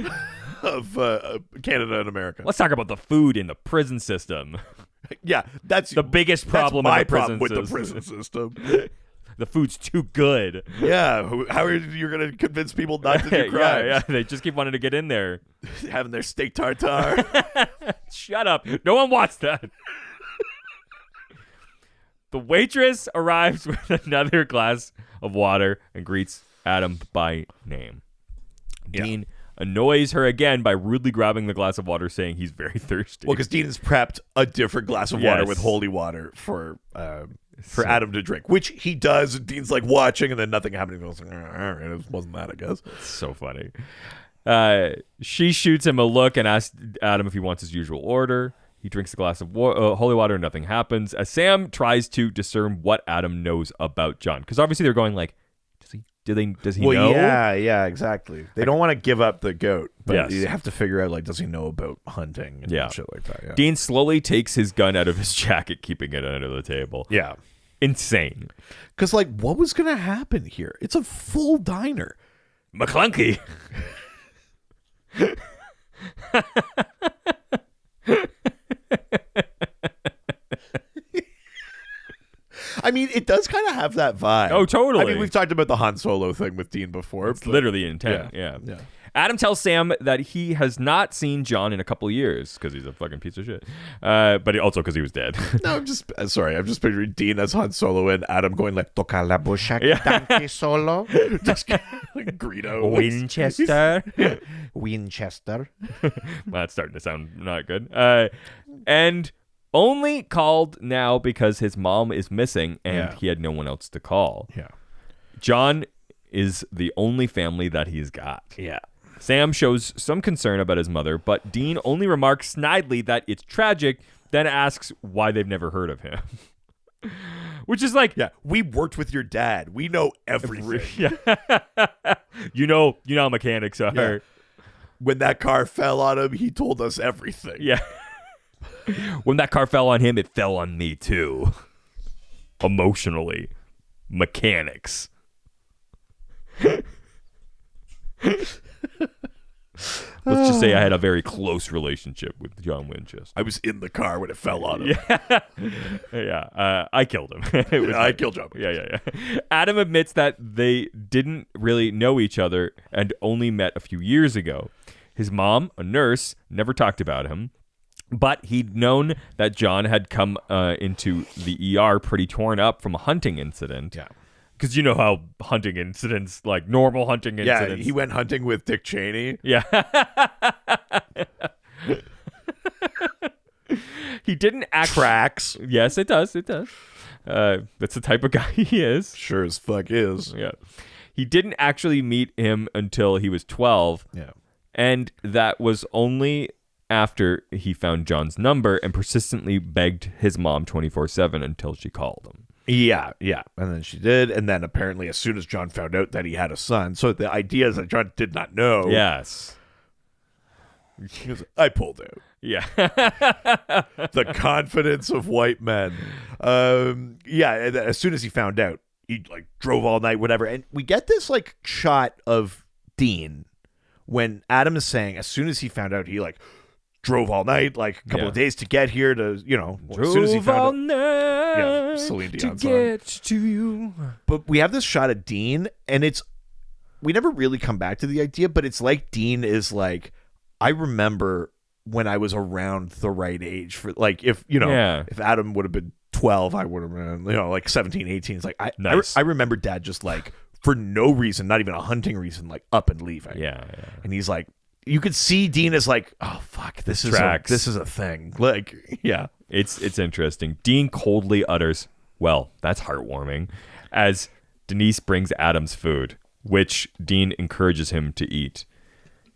Canada and America. Let's talk about the food in the prison system. Yeah, that's the biggest problem. That's my in the prison problem with system. the prison system. The food's too good. Yeah, how are you going to convince people not to do crimes? Yeah, they just keep wanting to get in there. Having their steak tartare. Shut up. No one wants that. The waitress arrives with another glass of water and greets Adam by name. Yeah. Dean annoys her again by rudely grabbing the glass of water, saying he's very thirsty. Well, because Dean has prepped a different glass of water with holy water for Adam to drink, which he does. And Dean's like watching, and then nothing happening. He goes, all right, it wasn't that, I guess. It's so funny. She shoots him a look and asks Adam if he wants his usual order. He drinks a glass of holy water, and nothing happens. As Sam tries to discern what Adam knows about John, because obviously they're going like, does he know? Yeah, exactly. They don't want to give up the goat, but you have to figure out, like, does he know about hunting and shit like that? Yeah. Dean slowly takes his gun out of his jacket, keeping it under the table. Yeah. Insane. Because, like, what was going to happen here? It's a full diner. McClunky. I mean, it does kind of have that vibe. Oh, totally. I mean, we've talked about the Han Solo thing with Dean before. It's literally intent. Yeah. Adam tells Sam that he has not seen John in a couple of years because he's a fucking piece of shit. But also because he was dead. No, I'm just picturing Dean as Han Solo and Adam going like, toca la busha, tanque solo. Just like Greedo. Winchester. Winchester. Well, that's starting to sound not good. And only called now because his mom is missing and he had no one else to call. Yeah. John is the only family that he's got. Yeah. Sam shows some concern about his mother, but Dean only remarks snidely that it's tragic, then asks why they've never heard of him. Which is like... Yeah, we worked with your dad. We know everything. You know how mechanics are. Yeah. When that car fell on him, he told us everything. Yeah. When that car fell on him, it fell on me too. Emotionally. Mechanics. Let's just say I had a very close relationship with John Winchester. I was in the car when it fell on him. I killed him. I killed John Winchester. Yeah. Adam admits that they didn't really know each other and only met a few years ago. His mom, a nurse, never talked about him, but he'd known that John had come into the ER pretty torn up from a hunting incident. Yeah. Because you know how hunting incidents, like normal hunting incidents. Yeah, he went hunting with Dick Cheney. Yeah. He didn't actually... Tracks. Yes, it does. It does. That's the type of guy he is. Sure as fuck is. Yeah. He didn't actually meet him until he was 12. Yeah. And that was only after he found John's number and persistently begged his mom 24/7 until she called him. Yeah. And then she did. And then apparently as soon as John found out that he had a son. So the idea is that John did not know. Yes. He was, I pulled out. Yeah. The confidence of white men. As soon as he found out, he like drove all night, whatever. And we get this like shot of Dean when Adam is saying as soon as he found out, he like drove all night, like a couple of days to get here to, as soon as he found out. Celine Dion to get to you. But we have this shot of Dean, and we never really come back to the idea, but it's like Dean is like, I remember when I was around the right age for, like, if Adam would have been 12, I would have been, like 17, 18. It's like, I remember Dad just like, for no reason, not even a hunting reason, like up and leaving. Yeah. And he's like, you could see Dean is like, oh fuck, this is a thing. Like, yeah, it's interesting. Dean coldly utters, "Well, that's heartwarming," as Denise brings Adam's food, which Dean encourages him to eat.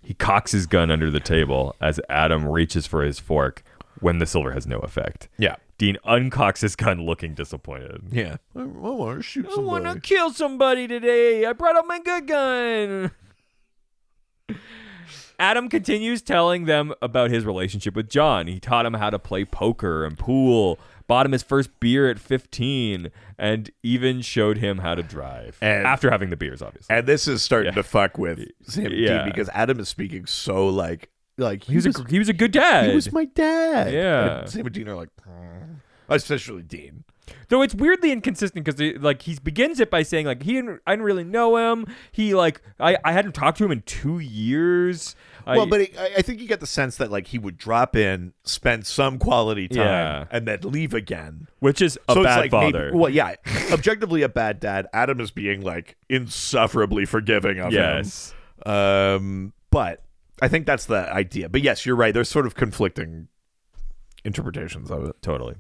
He cocks his gun under the table as Adam reaches for his fork when the silver has no effect. Yeah. Dean uncocks his gun looking disappointed. Yeah. I want to shoot somebody. I want to kill somebody today. I brought out my good gun. Adam continues telling them about his relationship with John. He taught him how to play poker and pool, bought him his first beer at 15, and even showed him how to drive. And after having the beers, obviously. And this is starting to fuck with Sam Dean because Adam is speaking so like he was a good dad. He was my dad. Yeah. And Sam and Dean are like, especially Dean. Though it's weirdly inconsistent because he begins it by saying like I didn't really know him. He like I hadn't talked to him in 2 years. But I think you get the sense that like he would drop in, spend some quality time, and then leave again, which is a bad father. Objectively a bad dad. Adam is being like insufferably forgiving of him. But I think that's the idea. But yes, you're right. There's sort of conflicting interpretations of it. Totally.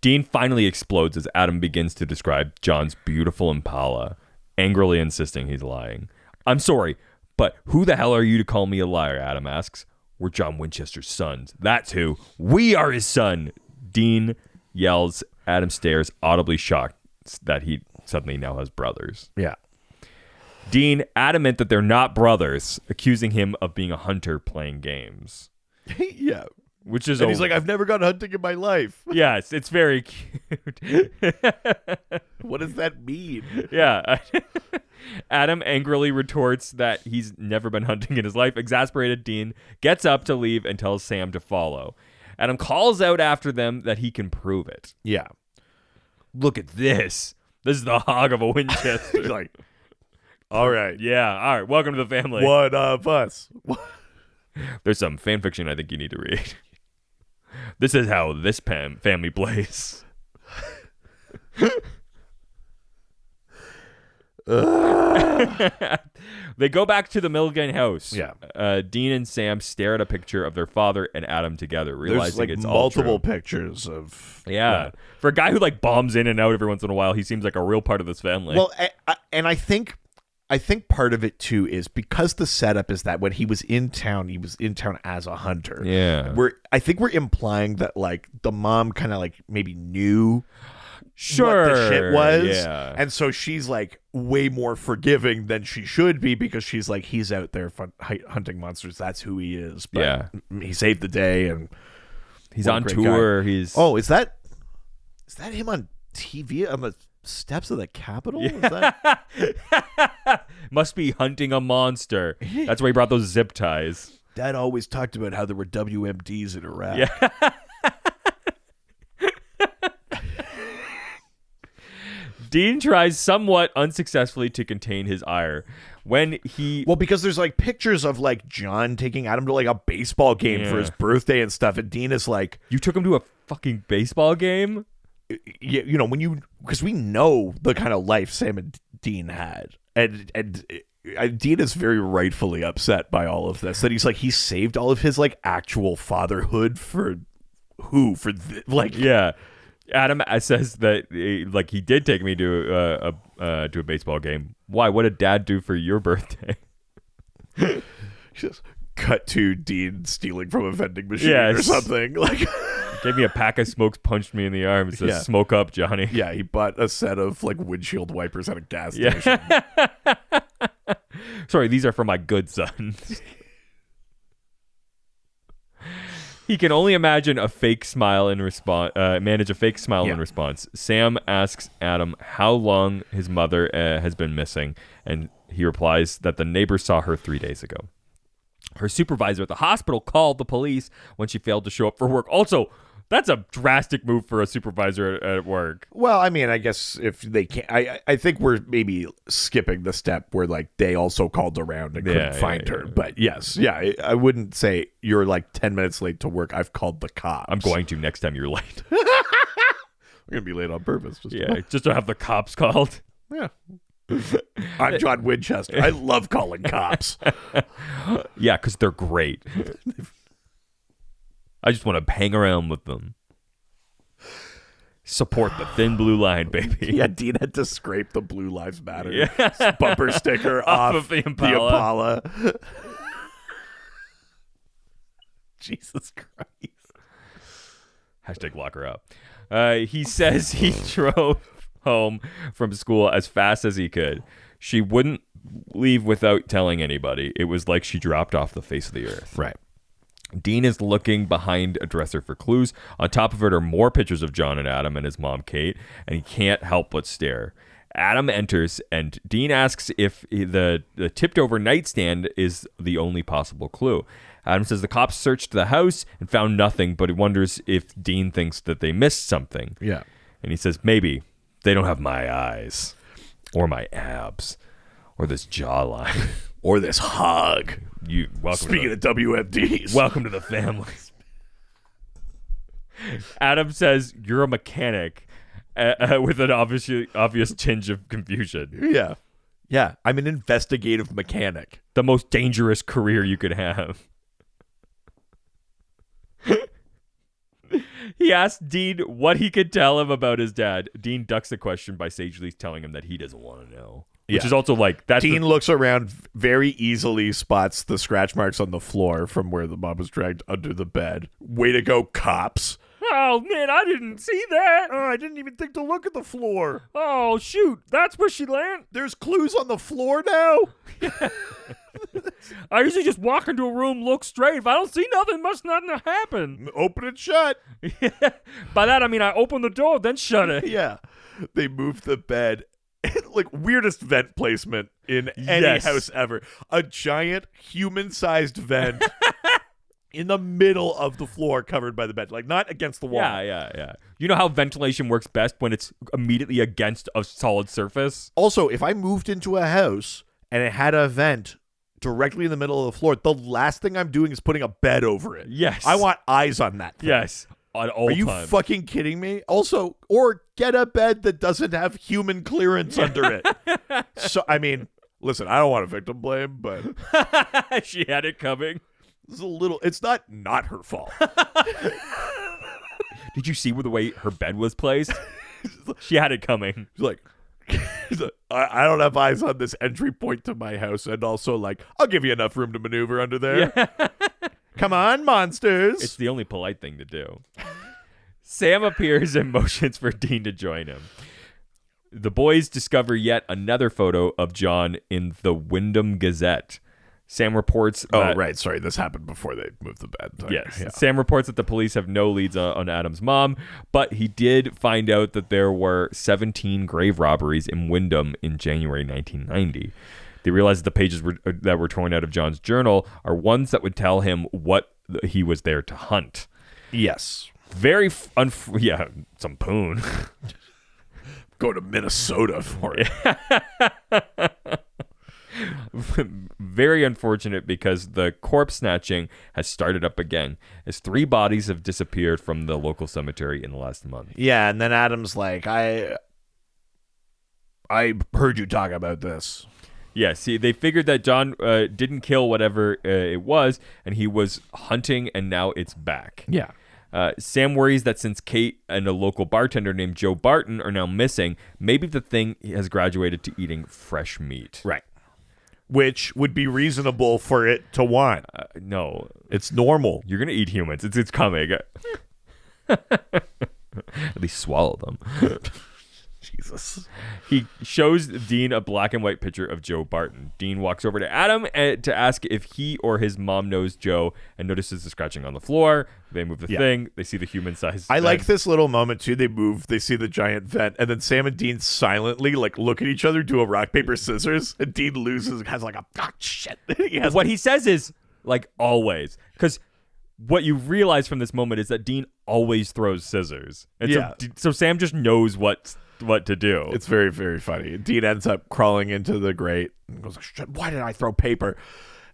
Dean finally explodes as Adam begins to describe John's beautiful Impala, angrily insisting he's lying. I'm sorry, but who the hell are you to call me a liar? Adam asks. We're John Winchester's sons. That's who. We are his son. Dean yells. Adam stares, audibly shocked that he suddenly now has brothers. Yeah. Dean, adamant that they're not brothers, accusing him of being a hunter playing games. Yeah. Which is he's like, I've never gone hunting in my life. Yes, it's very cute. What does that mean? Yeah. Adam angrily retorts that he's never been hunting in his life. Exasperated, Dean gets up to leave and tells Sam to follow. Adam calls out after them that he can prove it. Yeah. look at this. This is the hog of a Winchester. Like, all right. Yeah, all right. Welcome to the family. One of us. There's some fan fiction I think you need to read. This is how this family plays. They go back to the Milligan house. Yeah. Dean and Sam stare at a picture of their father and Adam together, realizing There's, like, it's multiple all true. pictures of Yeah. For a guy who like bombs in and out every once in a while, he seems like a real part of this family. Well, and I think part of it too is because the setup is that when he was in town as a hunter. Yeah. I think we're implying that like the mom kind of like maybe knew sure what the shit was. Yeah. And so she's like way more forgiving than she should be because she's like, he's out there hunting monsters. That's who he is. But yeah. He saved the day and he's on tour. Guy. Is that him on TV on the steps of the Capitol? Yeah. Is that... Must be hunting a monster. That's why he brought those zip ties. Dad always talked about how there were WMDs in Iraq. Yeah. Dean tries somewhat unsuccessfully to contain his ire when he... Well, because there's like pictures of like John taking Adam to like a baseball game for his birthday and stuff. And Dean is like... You took him to a fucking baseball game? You know, because we know the kind of life Sam and Dean had. And Dean is very rightfully upset by all of this. That he saved all of his like actual fatherhood for who? Yeah. Adam says that like he did take me to a baseball game. Why? What did Dad do for your birthday? Just cut to Dean stealing from a vending machine or something. Like gave me a pack of smokes, punched me in the arm. It says, "Smoke up, Johnny." Yeah, he bought a set of like windshield wipers at a gas station. Sorry, these are for my good sons. He can only imagine a fake smile in response. Manage a fake smile in response. Sam asks Adam how long his mother has been missing, and he replies that the neighbor saw her 3 days ago. Her supervisor at the hospital called the police when she failed to show up for work. Also, that's a drastic move for a supervisor at work. Well, I mean, I guess if they can't, I think we're maybe skipping the step where like they also called around and couldn't find her. But yes, I wouldn't say you're like 10 minutes late to work. I've called the cops. I'm going to next time you're late. We're gonna be late on purpose. Just to have the cops called. Yeah. I'm John Winchester. I love calling cops. Yeah, because they're great. I just want to hang around with them. Support the thin blue line, baby. Yeah, Dean had to scrape the Blue Lives Matter bumper sticker off of the Impala. Jesus Christ. Hashtag lock her up. He says he drove home from school as fast as he could. She wouldn't leave without telling anybody. It was like she dropped off the face of the earth. Right. Dean is looking behind a dresser for clues. On top of it are more pictures of John and Adam and his mom, Kate, and he can't help but stare. Adam enters, and Dean asks if the tipped-over nightstand is the only possible clue. Adam says the cops searched the house and found nothing, but he wonders if Dean thinks that they missed something. Yeah. And he says, maybe. They don't have my eyes, or my abs, or this jawline. Or this hog. Speaking of WMDs. Welcome to the family. Adam says, you're a mechanic, with an obvious tinge of confusion. Yeah. Yeah, I'm an investigative mechanic. The most dangerous career you could have. He asked Dean what he could tell him about his dad. Dean ducks the question by sagely telling him that he doesn't want to know. Which is also like... Dean looks around, very easily spots the scratch marks on the floor from where the mom was dragged under the bed. Way to go, cops. Oh, man, I didn't see that. Oh, I didn't even think to look at the floor. Oh, shoot. That's where she landed. There's clues on the floor now? I usually just walk into a room, look straight. If I don't see nothing, must nothing happen. Open it shut. By that, I mean I open the door, then shut it. Yeah. They moved the bed. Like, weirdest vent placement in any house ever. A giant human-sized vent in the middle of the floor covered by the bed, like not against the wall. Yeah. You know how ventilation works best when it's immediately against a solid surface? Also, if I moved into a house and it had a vent directly in the middle of the floor, the last thing I'm doing is putting a bed over it. Yes. I want eyes on that thing. Yes. At all Are you times. fucking kidding me? Also, or get a bed that doesn't have human clearance under it. So, I mean, listen, I don't want to victim blame, but she had it coming. It's not her fault. Did you see the way her bed was placed? She had it coming. She's like, I don't have eyes on this entry point to my house, and also, like, I'll give you enough room to maneuver under there. Yeah. Come on, monsters. It's the only polite thing to do. Sam appears and motions for Dean to join him. The boys discover yet another photo of John in the Windham Gazette. Sam reports that... Oh, right. Sorry, this happened before they moved the bed. Yes. Yeah. Sam reports that the police have no leads on Adam's mom, but he did find out that there were 17 grave robberies in Windham in January 1990. They realized the pages that were torn out of John's journal are ones that would tell him what he was there to hunt. Yes. Some poon. Go to Minnesota for it. Very unfortunate because the corpse snatching has started up again as 3 bodies have disappeared from the local cemetery in the last month. Yeah, and then Adam's like, I heard you talk about this. Yeah, see, they figured that John didn't kill whatever it was, and he was hunting, and now it's back. Yeah. Sam worries that since Kate and a local bartender named Joe Barton are now missing, maybe the thing has graduated to eating fresh meat. Right. Which would be reasonable for it to want. No. It's normal. You're going to eat humans. It's coming. At least swallow them. Jesus. He shows Dean a black and white picture of Joe Barton. Dean walks over to Adam to ask if he or his mom knows Joe and notices the scratching on the floor. They move the thing. They see the human size. I like this little moment too. They move. They see the giant vent, and then Sam and Dean silently look at each other, do a rock paper scissors, and Dean loses. Has like a shit. What he says is like always, because what you realize from this moment is that Dean always throws scissors, and so Sam just knows what to do. It's very, very funny. Dean ends up crawling into the grate and goes, shit, why did I throw paper?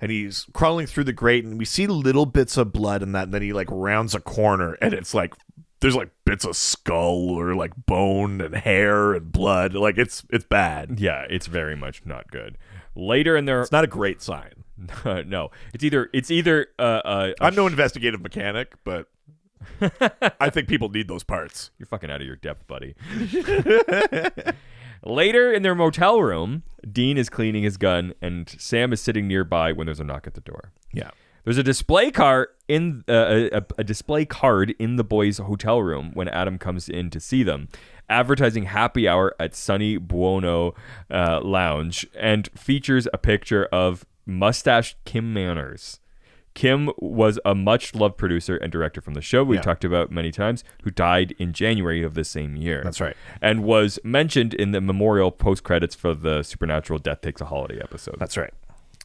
And he's crawling through the grate, and we see little bits of blood in that, and then he rounds a corner, and it's like there's bits of skull or bone and hair and blood. It's bad. Yeah, it's very much not good. Later in their... It's not a great sign. No. It's either I'm no investigative mechanic, but I think people need those parts. You're fucking out of your depth, buddy. Later in their motel room, Dean is cleaning his gun, and Sam is sitting nearby when there's a knock at the door. Yeah. There's a display card in a display card in the boys' hotel room when Adam comes in to see them, advertising happy hour at Sunny Buono Lounge, and features a picture of mustached Kim Manners. Kim was a much-loved producer and director from the show we talked about many times, who died in January of the same year. That's right. And was mentioned in the memorial post-credits for the Supernatural Death Takes a Holiday episode. That's right.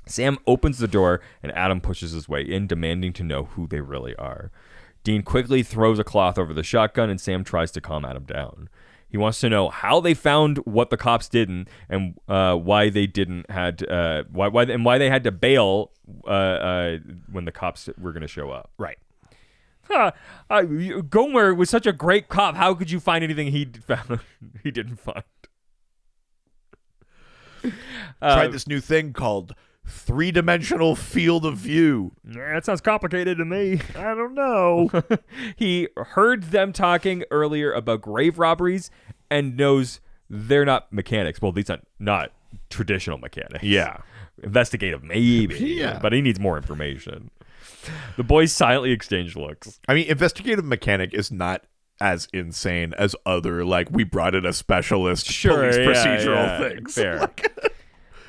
Sam opens the door, and Adam pushes his way in, demanding to know who they really are. Dean quickly throws a cloth over the shotgun, and Sam tries to calm Adam down. He wants to know how they found what the cops didn't, and why they why they had to bail when the cops were going to show up. Right. Gomer was such a great cop. How could you find anything he didn't find? Tried this new thing called 3-dimensional field of view. That sounds complicated to me. I don't know. He heard them talking earlier about grave robberies and knows they're not mechanics. Well, these are not traditional mechanics. Yeah. Investigative, maybe. Yeah. But he needs more information. The boys silently exchange looks. I mean, investigative mechanic is not as insane as other, we brought in a specialist police procedural things. Fair.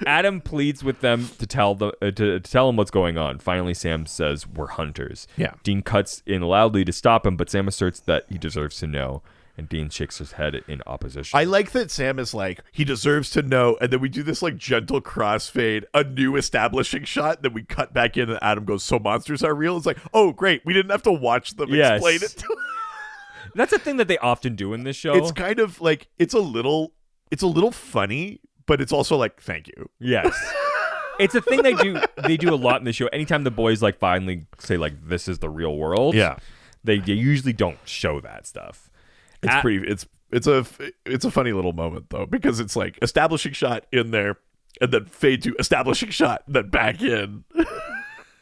Adam pleads with them to tell him what's going on. Finally, Sam says, "We're hunters." Yeah. Dean cuts in loudly to stop him, but Sam asserts that he deserves to know. And Dean shakes his head in opposition. I like that Sam is like, he deserves to know, and then we do this like gentle crossfade, a new establishing shot, then we cut back in and Adam goes, so monsters are real? It's like, oh great, we didn't have to watch them explain it to That's a thing that they often do in this show. It's kind of like, it's a little funny, but it's also like, thank you. Yes. It's a thing they do a lot in the show. Anytime the boys like finally say like, this is the real world. Yeah. They usually don't show that stuff. It's a funny little moment though, because it's like establishing shot in there and then fade to establishing shot, then back in.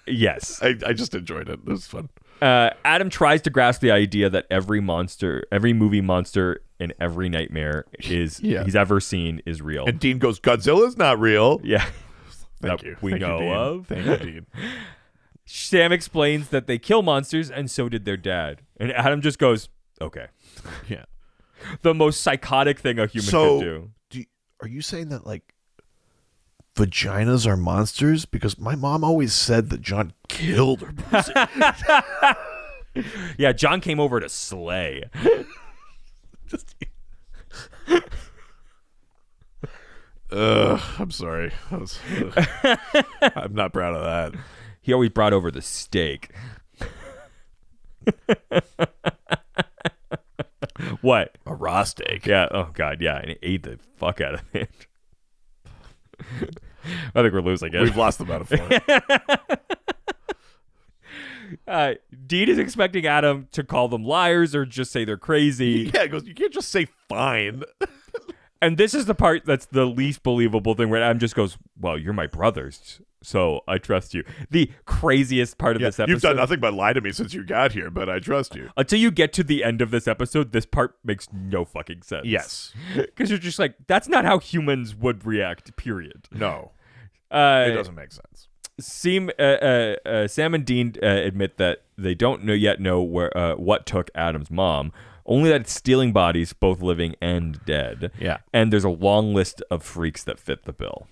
Yes. I just enjoyed it. It was fun. Adam tries to grasp the idea that every movie monster and every nightmare he's ever seen is real. And Dean goes, Godzilla's not real. Yeah. Thank you. We know of. Thank you, Dean. Sam explains that they kill monsters and so did their dad. And Adam just goes, okay. Yeah. The most psychotic thing a human could do. Are you saying that like vaginas are monsters? Because my mom always said that John killed her pussy. Yeah, John came over to slay. I'm sorry. I'm not proud of that. He always brought over the steak. What? A raw steak. Yeah. Oh, God. Yeah. And he ate the fuck out of it. I think we're losing it. We've lost the metaphor. Dean is expecting Adam to call them liars or just say they're crazy. Yeah, he goes, you can't just say fine. And this is the part that's the least believable thing where Adam just goes, well, you're my brothers, so I trust you. The craziest part of this episode. You've done nothing but lie to me since you got here, but I trust you. Until you get to the end of this episode, this part makes no fucking sense. Yes. Because you're just like, that's not how humans would react, period. No. It doesn't make sense. Sam and Dean admit that they don't yet know what took Adam's mom. Only that it's stealing bodies, both living and dead. Yeah. And there's a long list of freaks that fit the bill.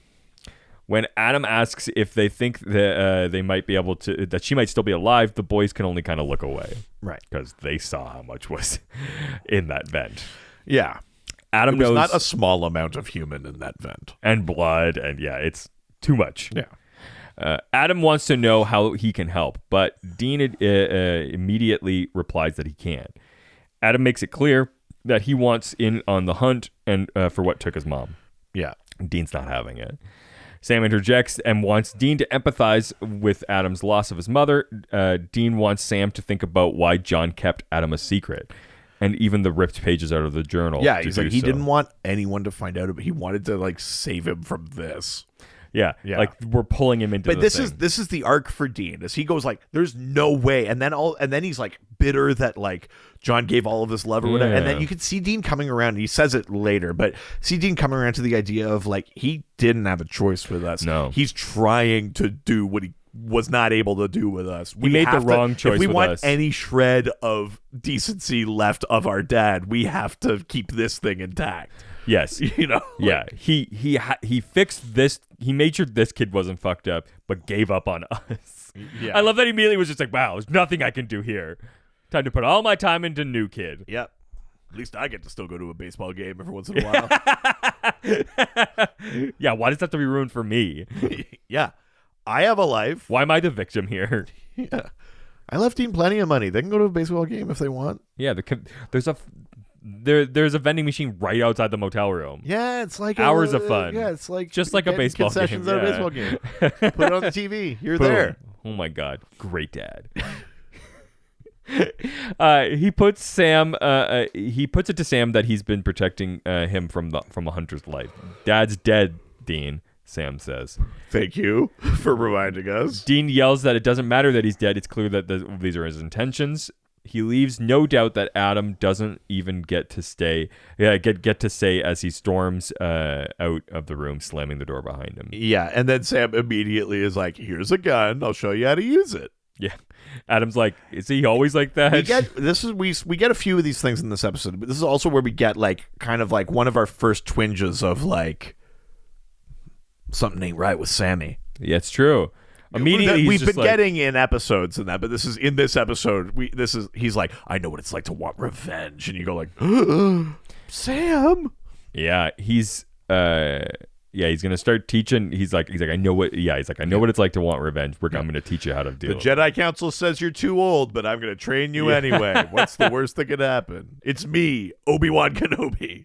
When Adam asks if they think that they might be able to, that she might still be alive, the boys can only kind of look away. Right. Because they saw how much was in that vent. Yeah. Adam knows. knows. Not a small amount of human in that vent. And blood. And yeah, it's too much. Yeah. Adam wants to know how he can help, but Dean immediately replies that he can't. Adam makes it clear that he wants in on the hunt and for what took his mom. Yeah. Dean's not having it. Sam interjects and wants Dean to empathize with Adam's loss of his mother. Dean wants Sam to think about why John kept Adam a secret, and even the ripped pages out of the journal. Yeah, he's like, he didn't want anyone to find out, but he wanted to like save him from this. Yeah, like we're pulling him into. But this is the arc for Dean, as he goes like, "There's no way," and then he's like bitter that like John gave all of this love or whatever, and then you can see Dean coming around. He says it later, but see Dean coming around to the idea of like he didn't have a choice with us. No, he's trying to do what he was not able to do with us. We made the wrong choice. If we with want us. any shred of decency left of our dad, we have to keep this thing intact. Yes. You know? Yeah. He fixed this. He made sure this kid wasn't fucked up, but gave up on us. Yeah. I love that he immediately was just like, wow, there's nothing I can do here. Time to put all my time into new kid. Yep. At least I get to still go to a baseball game every once in a while. Yeah. Why does that have to be ruined for me? Yeah. I have a life. Why am I the victim here? Yeah. I left Dean plenty of money. They can go to a baseball game if they want. Yeah. There's a vending machine right outside the motel room. Yeah, it's like hours of fun. Yeah, it's like just like a baseball concessions game. At a baseball game. Put it on the TV. You're Boom. there. Oh my God, great dad. He puts it to Sam that he's been protecting him from a hunter's life. Dad's dead, Dean. Sam says. Thank you for reminding us. Dean yells that it doesn't matter that he's dead. It's clear that these are his intentions. He leaves no doubt that Adam doesn't even get to say as he storms out of the room, slamming the door behind him. Yeah, and then Sam immediately is like, "Here's a gun. I'll show you how to use it." Yeah, Adam's like, "Is he always like that?" We get a few of these things in this episode, but this is also where we get like kind of like one of our first twinges of like something ain't right with Sammy. Yeah, it's true. Immediately, we've been getting in episodes and that, but this is in this episode. He's like, I know what it's like to want revenge, and you go like, Sam. Yeah, he's gonna start teaching. He's like, I know what. Yeah, he's like, I know what it's like to want revenge. I'm gonna teach you how to do it. The Jedi Council says you're too old, but I'm gonna train you anyway. What's the worst that could happen? It's me, Obi-Wan Kenobi.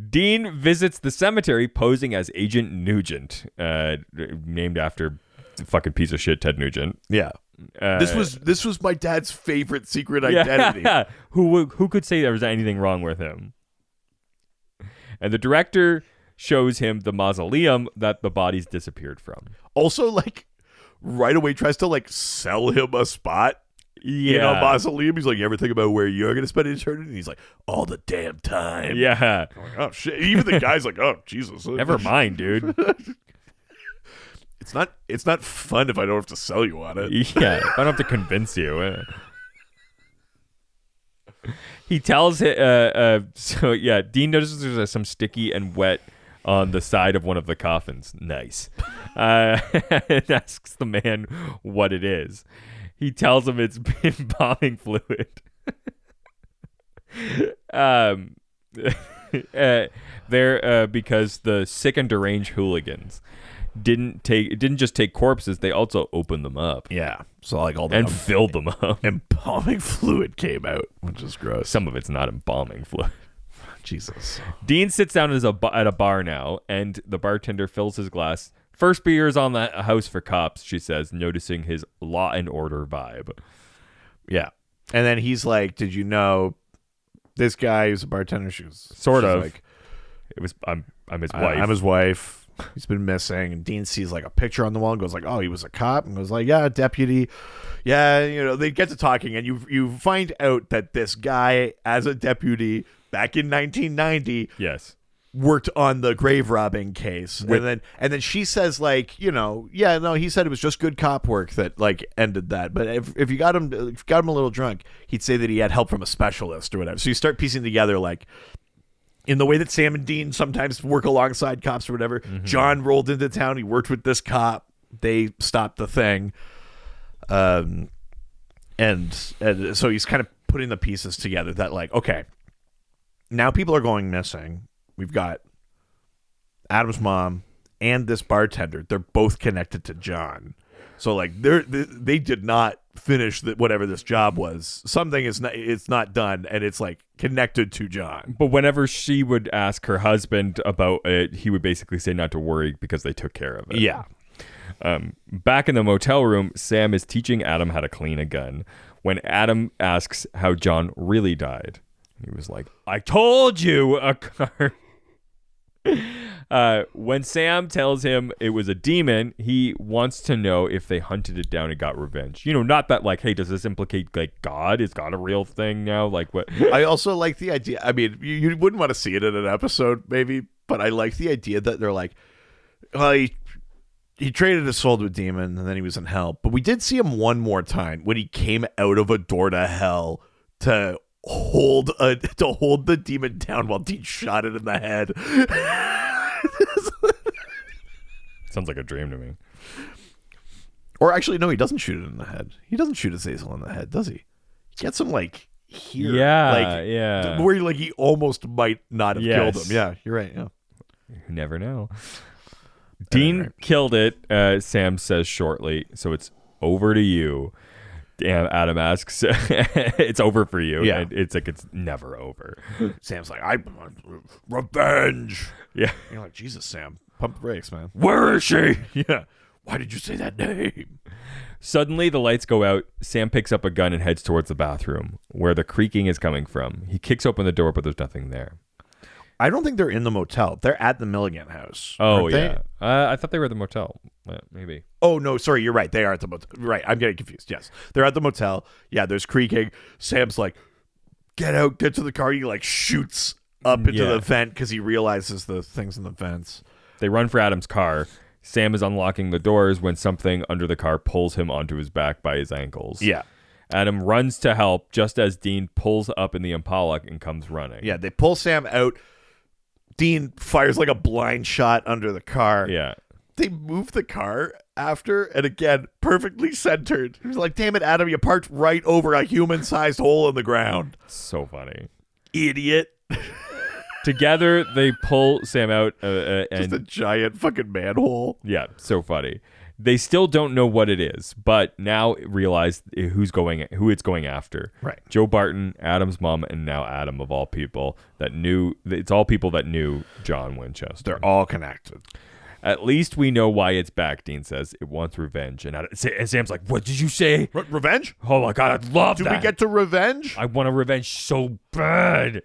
Dean visits the cemetery posing as Agent Nugent, named after the fucking piece of shit Ted Nugent. Yeah. This was my dad's favorite secret identity. Yeah. Who could say there was anything wrong with him? And the director shows him the mausoleum that the bodies disappeared from. Also, like, right away tries to, like, sell him a spot. Yeah. Mausoleum. He's like, you ever think about where you're going to spend eternity? And he's like, all the damn time. Yeah. I'm like, oh, shit. Even the guy's like, oh, Jesus. Never mind, dude. It's not fun if I don't have to sell you on it. Yeah. If I don't have to convince you. He tells Dean notices there's some sticky and wet on the side of one of the coffins. Nice. And asks the man what it is. He tells him it's embalming fluid. Because the sick and deranged hooligans didn't just take corpses, they also opened them up. Yeah. So like all the filled them up. Embalming fluid came out, which is gross. Some of it's not embalming fluid. Jesus. Dean sits down at a bar now, and the bartender fills his glass. First beer is on the House for Cops, she says, noticing his Law and Order vibe. Yeah. And then he's like, did you know this guy who's a bartender? She's like, I'm his wife. I'm his wife. He's been missing. And Dean sees like a picture on the wall and goes like, oh, he was a cop. And goes like, yeah, deputy. Yeah, they get to talking, and you find out that this guy, as a deputy back in 1990, yes, worked on the grave robbing case. And then she says like, he said it was just good cop work that like ended that. But if you got him a little drunk, he'd say that he had help from a specialist or whatever. So you start piecing together like, in the way that Sam and Dean sometimes work alongside cops or whatever, John rolled into town. He worked with this cop. They stopped the thing. And so he's kind of putting the pieces together that like, okay, now people are going missing. We've got Adam's mom and this bartender. They're both connected to John. So like they did not finish whatever this job was. Something it's not done, and it's like connected to John. But whenever she would ask her husband about it, he would basically say not to worry because they took care of it. Yeah. Back in the motel room, Sam is teaching Adam how to clean a gun. When Adam asks how John really died, he was like, I told you a car. When Sam tells him it was a demon, he wants to know if they hunted it down and got revenge. Not that like, hey, does this implicate like God? Is God a real thing now? Like what? I also like the idea. I mean, you wouldn't want to see it in an episode maybe, but I like the idea that they're like, well, he traded his soul to a demon and then he was in hell. But we did see him one more time when he came out of a door to hell to hold the demon down while Dean shot it in the head. Sounds like a dream to me. Or actually, no, he doesn't shoot it in the head. He doesn't shoot Azazel in the head, does he? He gets him like here. Yeah, where like he almost might not have killed him. Yeah, you're right. Yeah. You never know. Dean killed it, Sam says shortly, so it's over to you. Adam asks, it's over for you. Yeah. And it's like, it's never over. Sam's like, I want revenge. Yeah. You're like, Jesus, Sam, pump the brakes, man. Where is she? Yeah. Why did you say that name? Suddenly, the lights go out. Sam picks up a gun and heads towards the bathroom, where the creaking is coming from. He kicks open the door, but there's nothing there. I don't think they're in the motel. They're at the Milligan house. Oh, yeah. I thought they were at the motel. Maybe. Oh, no, sorry. You're right. They are at the motel. Right. I'm getting confused. Yes. They're at the motel. Yeah, there's creaking. Sam's like, get out, get to the car. He like shoots up into the vent because he realizes the things in the vents. They run for Adam's car. Sam is unlocking the doors when something under the car pulls him onto his back by his ankles. Yeah. Adam runs to help just as Dean pulls up in the Impala and comes running. Yeah, they pull Sam out. Dean fires like a blind shot under the car. Yeah. they move the car after, and again, perfectly centered. He was like, damn it, Adam, you parked right over a human-sized hole in the ground. So funny. Idiot. Together, they pull Sam out. And just a giant fucking manhole. Yeah, so funny. They still don't know what it is, but now realize who it's going after. Right. Joe Barton, Adam's mom, and now Adam, of all people that knew. It's all people that knew John Winchester. They're all connected. At least we know why it's back, Dean says. It wants revenge. And Sam's like, what did you say? Revenge? Oh my God, I'd love that. Do we get to revenge? I want a revenge so bad.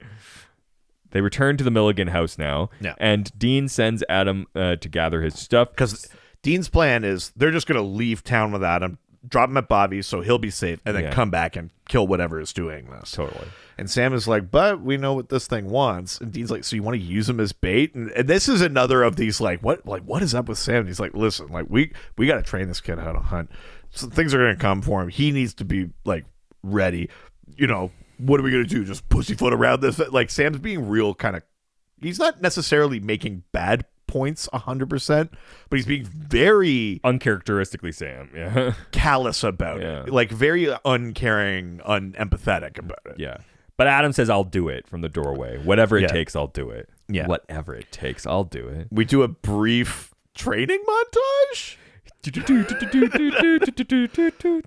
They return to the Milligan house now, and Dean sends Adam to gather his stuff. Because Dean's plan is they're just going to leave town with Adam, drop him at Bobby's so he'll be safe, and then come back and kill whatever is doing this. Totally. And Sam is like, but we know what this thing wants. And Dean's like, so you want to use him as bait? And this is another of these, what is up with Sam? And he's like, listen, we got to train this kid how to hunt. So things are going to come for him. He needs to be, ready. What are we going to do? Just pussyfoot around this? Sam's being real kind of, he's not necessarily making bad points 100%, but he's being very uncharacteristically Sam, callous about it, very uncaring, unempathetic about it. Yeah. But Adam says, I'll do it from the doorway. Whatever it takes, I'll do it. Yeah. Whatever it takes, I'll do it. We do a brief training montage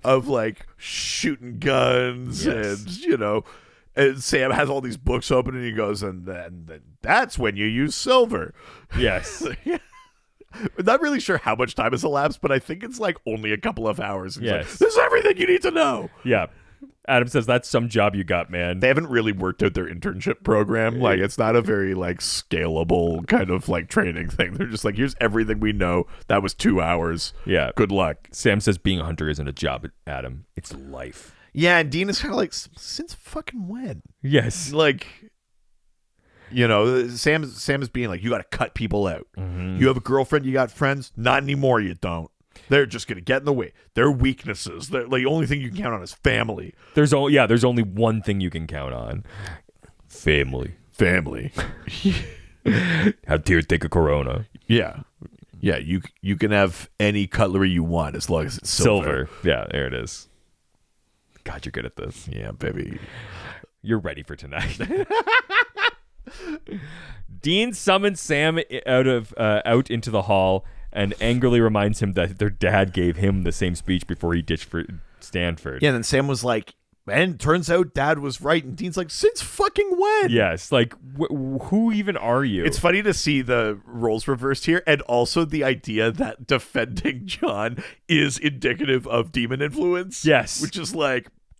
of shooting guns and Sam has all these books open and he goes, and then that's when you use silver. Yes. I'm not really sure how much time has elapsed, but I think it's only a couple of hours. Yes. This is everything you need to know. Yeah. Adam says, that's some job you got, man. They haven't really worked out their internship program. It's not a very scalable kind of training thing. They're just here's everything we know. That was 2 hours. Yeah. Good luck. Sam says being a hunter isn't a job, Adam. It's life. Yeah, and Dean is kind of since fucking when? Yes. Sam is being you got to cut people out. Mm-hmm. You have a girlfriend, you got friends? Not anymore, you don't. They're just going to get in the way. Their weaknesses. The only thing you can count on is family. There's only one thing you can count on. Family. Have tears, take a Corona. Yeah. Yeah, you can have any cutlery you want as long as it's silver. Yeah, there it is. God, you're good at this. Yeah, baby. You're ready for tonight. Dean summons Sam out into the hall and angrily reminds him that their dad gave him the same speech before he ditched for Stanford. Yeah, and then Sam was like, and turns out Dad was right. And Dean's like, since fucking when? Yes, who even are you? It's funny to see the roles reversed here, and also the idea that defending John is indicative of demon influence. Yes. Which is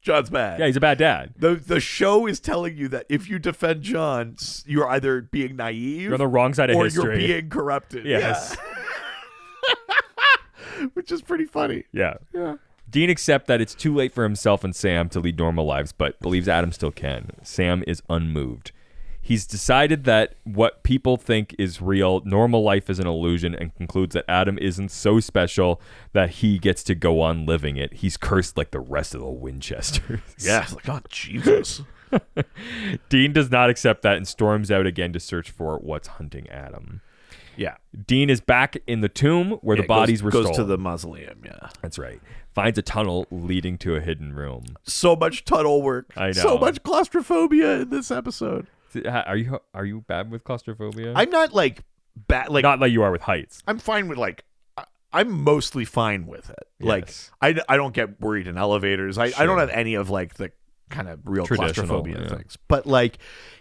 John's bad. Yeah, he's a bad dad. The show is telling you that if you defend John, you're either being naive, you're on the wrong side of history, or you're being corrupted. Yes. Yeah. Which is pretty funny. Yeah. Dean accepts that it's too late for himself and Sam to lead normal lives, but believes Adam still can. Sam is unmoved. He's decided that what people think is real, normal life is an illusion, and concludes that Adam isn't so special that he gets to go on living it. He's cursed like the rest of the Winchesters. Yeah, oh, Jesus. Dean does not accept that and storms out again to search for what's hunting Adam. Yeah. Dean is back in the tomb where the bodies were stolen. Goes to the mausoleum, yeah. That's right. Finds a tunnel leading to a hidden room. So much tunnel work. I know. So much claustrophobia in this episode. Are you bad with claustrophobia? I'm not bad. Not like you are with heights. I'm fine with I'm mostly fine with it. Yes. I don't get worried in elevators. I don't have any of the kind of real claustrophobia things. But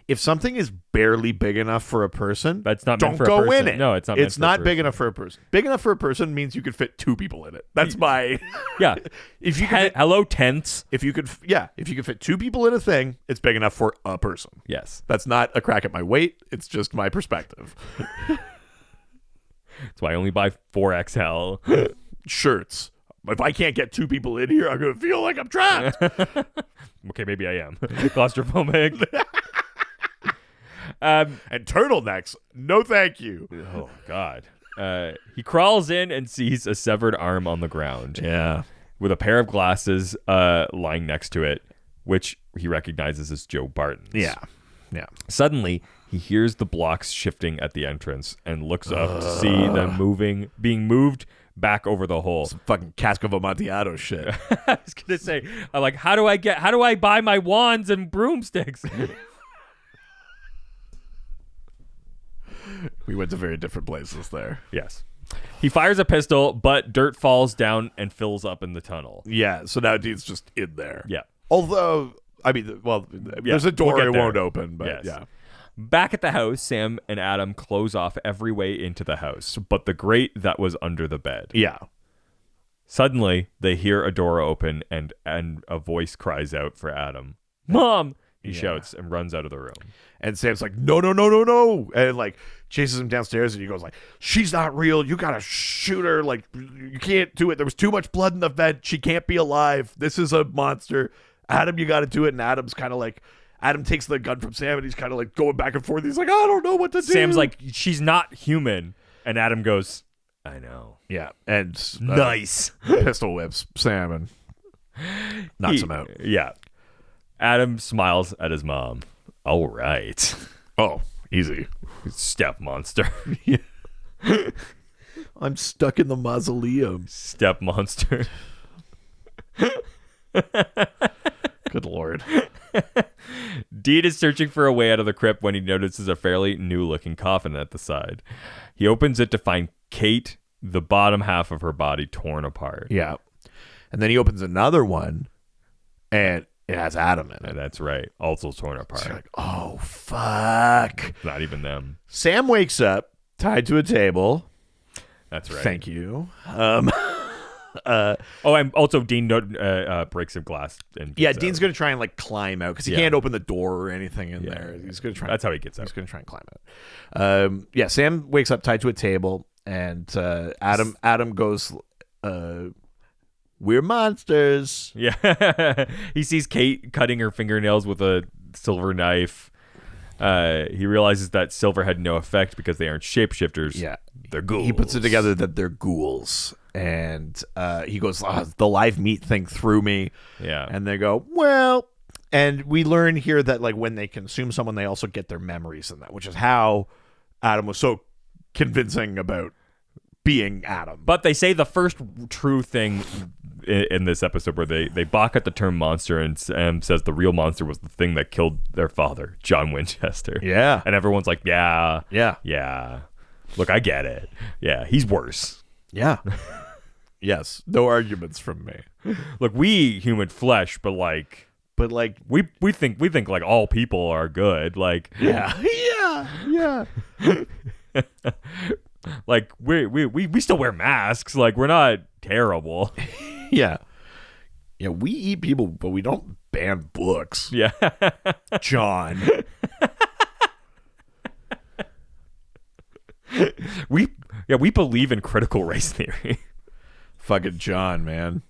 if something is barely big enough for a person, that's not don't meant for go a person. in it. No, it's not. It's not big enough for a person. Big enough for a person means you could fit 2 people in it. That's my yeah. If you could hello tenths. If you could fit 2 people in a thing, it's big enough for a person. Yes. That's not a crack at my weight. It's just my perspective. That's why I only buy 4XL shirts. If I can't get 2 people in here, I'm gonna feel like I'm trapped. Okay, maybe I am claustrophobic. And turtlenecks, no thank you. Oh God. He crawls in and sees a severed arm on the ground. Yeah. With a pair of glasses lying next to it, which he recognizes as Joe Barton's. Yeah. Yeah. Suddenly, he hears the blocks shifting at the entrance and looks up to see them being moved back over the hole. Some fucking cask of Amontillado shit. I was gonna say, like, how do I buy my wands and broomsticks? We went to very different places there. Yes. He fires a pistol, but dirt falls down and fills up in the tunnel. Yeah, so now Dean's just in there. Yeah. Although, I mean, well, there's a door it won't open, but yeah. Back at the house, Sam and Adam close off every way into the house, but the grate that was under the bed. Yeah. Suddenly, they hear a door open and a voice cries out for Adam. Mom! He shouts and runs out of the room. And Sam's like, no, no, no, no, no. And like chases him downstairs and he goes like, she's not real. You got to shoot her. Like, you can't do it. There was too much blood in the vent. She can't be alive. This is a monster. Adam, you got to do it. And Adam's kind of like, Adam takes the gun from Sam and he's kind of like going back and forth. He's like, I don't know what to do. Sam's like, she's not human. And Adam goes, I know. Yeah. And nice. Pistol whips Sam and knocks him out. Yeah. Adam smiles at his mom. All right. Oh, easy. Step monster. I'm stuck in the mausoleum. Step monster. Good Lord. Dean is searching for a way out of the crypt when he notices a fairly new-looking coffin at the side. He opens it to find Kate, the bottom half of her body torn apart. Yeah. And then he opens another one, and it has Adam in it. That's right. Also torn apart. So you're like, oh, fuck. Not even them. Sam wakes up, tied to a table. That's right. Thank you. And also Dean breaks some glass. And Dean's going to try and like climb out because he can't open the door or anything in there. He's going to try. That's how he gets out. He's going to try and climb out. Sam wakes up tied to a table, and Adam goes, we're monsters. Yeah. He sees Kate cutting her fingernails with a silver knife. He realizes that silver had no effect because they aren't shapeshifters. Yeah. They're ghouls. He puts it together that they're ghouls. And he goes, the live meat thing threw me. Yeah. And they go, well. And we learn here that like when they consume someone, they also get their memories in that, which is how Adam was so convincing about being Adam. But they say the first true thing in this episode where they balk at the term monster, and Sam says the real monster was the thing that killed their father, John Winchester. Yeah. And everyone's like, yeah. Yeah. Look, I get it. Yeah, he's worse. Yeah. Yes. No arguments from me. Look, we human flesh, but we think like all people are good. Like yeah. Like we still wear masks. Like we're not terrible. Yeah. Yeah, we eat people, but we don't ban books. Yeah. John. We believe in critical race theory. Fucking John, man.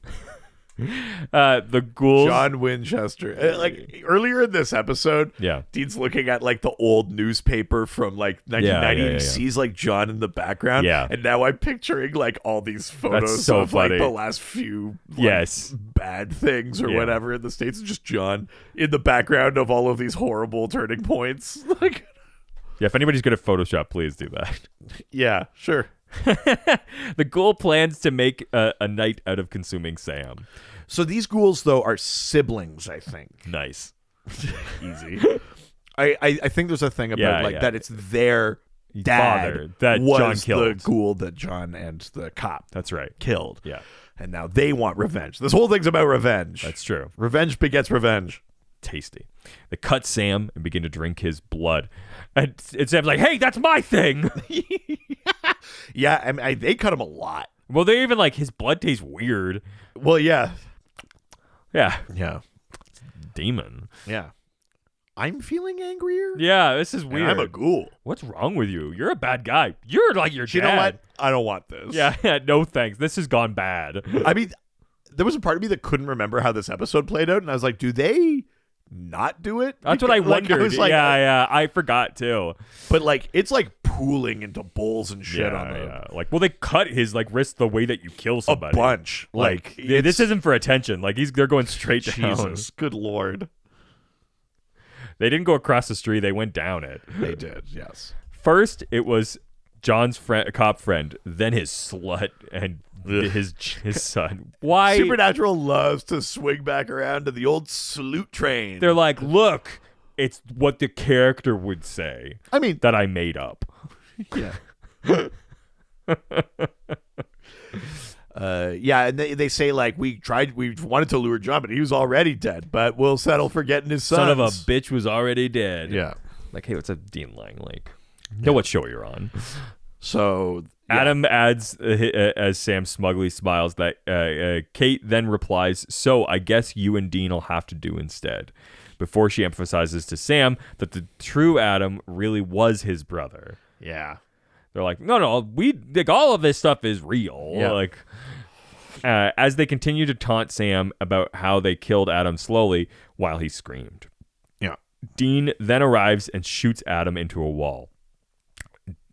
The ghouls. John Winchester. Like earlier in this episode, Dean's looking at like the old newspaper from like 1990 and he sees like John in the background. Yeah. And now I'm picturing like all these photos of funny. like the last few bad things or whatever in the States. It's just John in the background of all of these horrible turning points. Like, yeah, if anybody's good at Photoshop, please do that. Yeah, sure. The ghoul plans to make a night out of consuming Sam. So these ghouls, though, are siblings, I think. Nice. Easy. I think there's a thing about that it's their dad father that was John killed. The ghoul that John and the cop That's right. killed. Yeah. And now they want revenge. This whole thing's about revenge. That's true. Revenge begets revenge. Tasty. They cut Sam and begin to drink his blood. And Sam's like, hey, that's my thing. Yeah, I mean, they cut him a lot. Well, they even like his blood tastes weird. Well, yeah. Yeah. Yeah. Demon. Yeah. I'm feeling angrier. Yeah, this is weird. And I'm a ghoul. What's wrong with you? You're a bad guy. You're like your dad. You know what? I don't want this. Yeah, no thanks. This has gone bad. I mean, there was a part of me that couldn't remember how this episode played out, and I was like, do they not do it? That's what I wondered. I was like, yeah, I forgot too. But like, it's like pooling into bowls and shit on them. Yeah. Like, well, they cut his like wrist the way that you kill somebody. A bunch. Like this isn't for attention. Like they're going straight down. Jesus, good Lord. They didn't go across the street. They went down it. They did, yes. First, it was John's cop friend, then his slut, and his son. Why? Supernatural loves to swing back around to the old salute train. They're like, look, it's what the character would say. I mean, that I made up. Yeah. Yeah, and they say, like, we wanted to lure John, but he was already dead, but we'll settle for getting his sons. Son of a bitch was already dead. Yeah. Like, hey, what's up, Dean Lang? Like, know what show you're on. So Adam adds, as Sam smugly smiles, that Kate then replies, so I guess you and Dean will have to do instead, before she emphasizes to Sam that the true Adam really was his brother. Yeah. They're like, no, we like all of this stuff is real. Yeah. Like, as they continue to taunt Sam about how they killed Adam slowly while he screamed. Yeah. Dean then arrives and shoots Adam into a wall.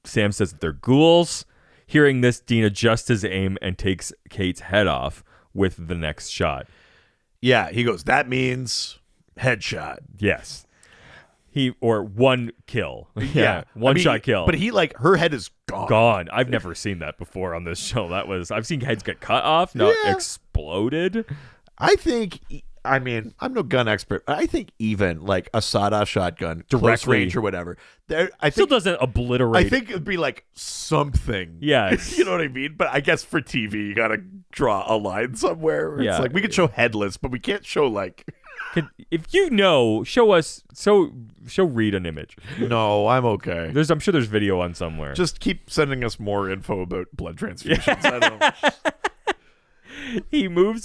Sam says that they're ghouls. Hearing this, Dean adjusts his aim and takes Kate's head off with the next shot. Yeah, he goes, that means headshot. Yes. Or one kill. Yeah. One shot kill. But he, like, her head is gone. Gone. I've never seen that before on this show. I've seen heads get cut off, not exploded. I think, I mean, I'm no gun expert, but I think even like a sawed-off shotgun, close range or whatever, still doesn't obliterate. I think it'd be like something. Yes. You know what I mean? But I guess for TV, you got to draw a line somewhere. It's like, we could show headless, but we can't show like... If you know, show us. Show Reed an image. No, I'm okay. I'm sure there's video on somewhere. Just keep sending us more info about blood transfusions. I don't... He moves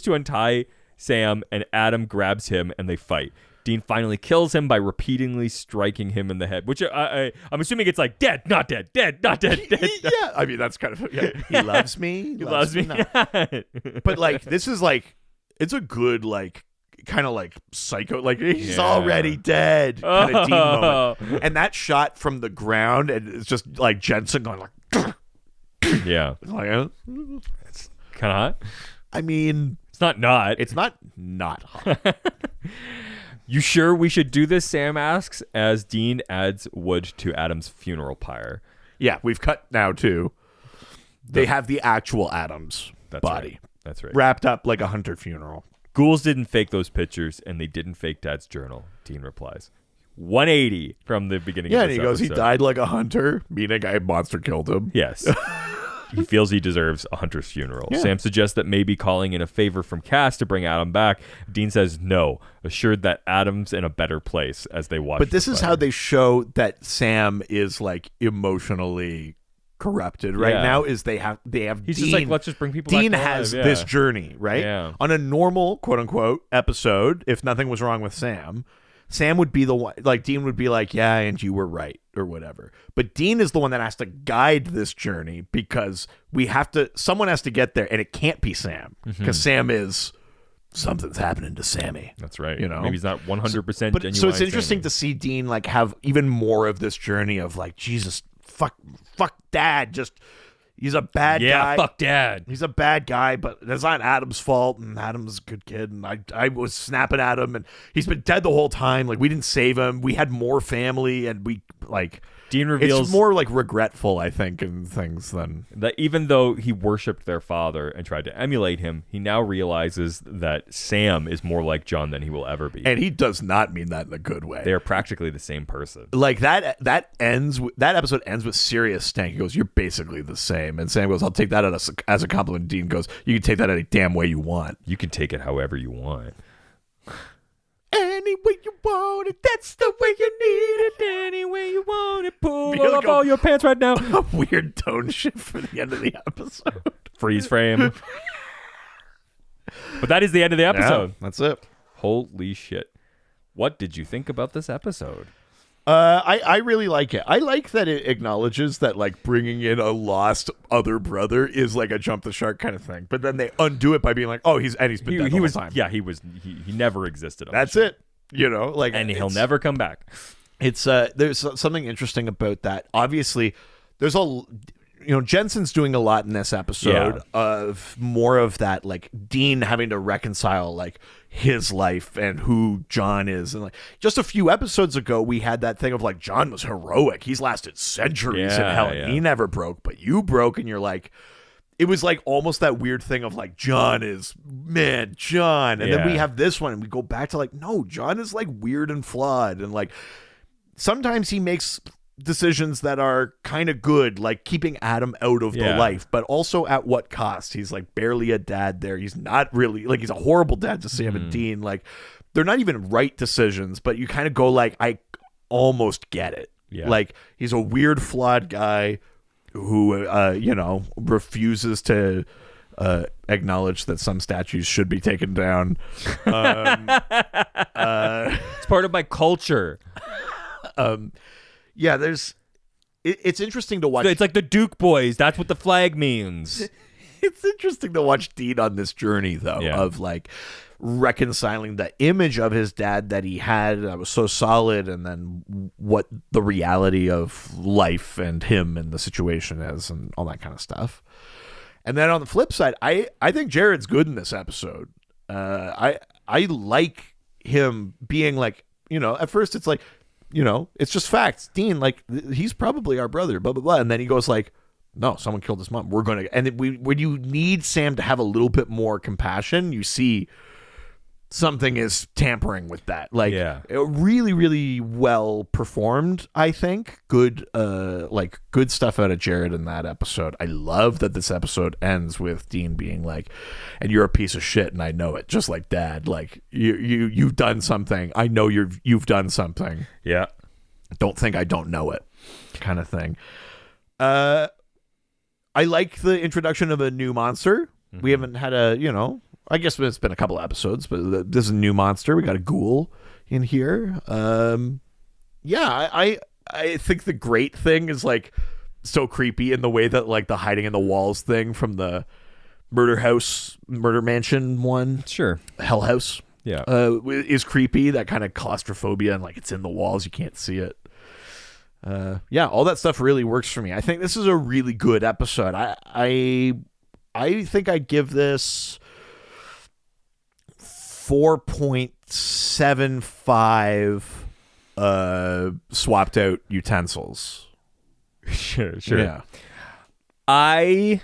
to untie Sam, and Adam grabs him, and they fight. Dean finally kills him by repeatedly striking him in the head, which I'm assuming it's like dead, not dead, dead, not dead, dead. Yeah, I mean that's kind of He loves me. He loves me not. But like this is like. It's a good, like, kind of like psycho, like he's already dead kind of Dean moment. And that shot from the ground, and it's just like Jensen going like, yeah. It's kind of hot. I mean, it's not. It's not hot. You sure we should do this? Sam asks as Dean adds wood to Adam's funeral pyre. Yeah, we've cut now too. They have the actual Adam's body. Right. That's right. Wrapped up like a Hunter funeral. Ghouls didn't fake those pictures, and they didn't fake Dad's journal, Dean replies. 180 from the beginning of this and he goes, episode. He died like a hunter, meaning a monster killed him. Yes. He feels he deserves a hunter's funeral. Yeah. Sam suggests that maybe calling in a favor from Cass to bring Adam back. Dean says no, assured that Adam's in a better place as they watch. But this is how they show that Sam is like emotionally corrupted right now. Is they have he's Dean, just like, let's just bring people Dean back to has life. this journey, right? Yeah. On a normal quote unquote episode, if nothing was wrong with Sam would be the one, like Dean would be like, yeah, and you were right or whatever. But Dean is the one that has to guide this journey because someone has to get there, and it can't be Sam because Sam is something's happening to Sammy. That's right. You know, maybe he's not 100% genuine. So it's interesting to see Dean like have even more of this journey of like, Jesus, fuck Dad, he's a bad guy. Yeah, fuck Dad. He's a bad guy, but that's not Adam's fault, and Adam's a good kid, and I was snapping at him, and he's been dead the whole time. Like, we didn't save him. We had more family, and we, like... Dean reveals... It's more, like, regretful, I think, in things than... That even though he worshipped their father and tried to emulate him, he now realizes that Sam is more like John than he will ever be. And he does not mean that in a good way. They're practically the same person. Like, that episode ends with serious stank. He goes, you're basically the same. And Sam goes, I'll take that as a compliment. Dean goes, you can take that any damn way you want. You can take it however you want. Any way you want it, that's the way you need it. Any way you want it, pull off all your pants right now. A weird tone shift for the end of the episode. Freeze frame. But that is the end of the episode. Yeah, that's it. Holy shit. What did you think about this episode? I really like it. I like that it acknowledges that like bringing in a lost other brother is like a jump the shark kind of thing. But then they undo it by being like, oh, he's been dead the whole time. Yeah, he never existed. That's it. You know, like, and he'll never come back. It's there's something interesting about that. Obviously, there's Jensen's doing a lot in this episode of more of that, like Dean having to reconcile, like his life and who John is. And like just a few episodes ago, we had that thing of like, John was heroic. He's lasted centuries in hell. And he never broke, but you broke. And you're like, it was like almost that weird thing of like, John. And then we have this one and we go back to like, no, John is like weird and flawed. And like, sometimes he makes decisions that are kind of good, like keeping Adam out of the life, but also at what cost? He's like barely a dad there. He's not really like, he's a horrible dad to Sam and Dean. Like they're not even right decisions, but you kind of go like, I almost get it. Yeah. Like he's a weird, flawed guy who, refuses to acknowledge that some statues should be taken down. It's part of my culture. Yeah, it's interesting to watch. It's like the Duke boys. That's what the flag means. It's interesting to watch Dean on this journey, though, of like reconciling the image of his dad that he had that was so solid, and then what the reality of life and him and the situation is, and all that kind of stuff. And then on the flip side, I think Jared's good in this episode. I like him being like, at first it's like, it's just facts. Dean, like, he's probably our brother, blah, blah, blah. And then he goes like, no, someone killed his mom. We're going to... And when you need Sam to have a little bit more compassion, you see something is tampering with that. Like, really, really well performed, I think. Good stuff out of Jared in that episode. I love that this episode ends with Dean being like, and you're a piece of shit and I know it, just like Dad. Like, you've done something. I know you've done something. Yeah. Don't think I don't know it, kind of thing. I like the introduction of a new monster. Mm-hmm. We haven't had I guess it's been a couple episodes, but this is a new monster. We got a ghoul in here. I think the great thing is like so creepy in the way that like the hiding in the walls thing from the murder mansion one. Sure. Hell House. Yeah. Is creepy. That kind of claustrophobia and like it's in the walls. You can't see it. All that stuff really works for me. I think this is a really good episode. I think I give this 4.75 swapped out utensils. Sure. Yeah. I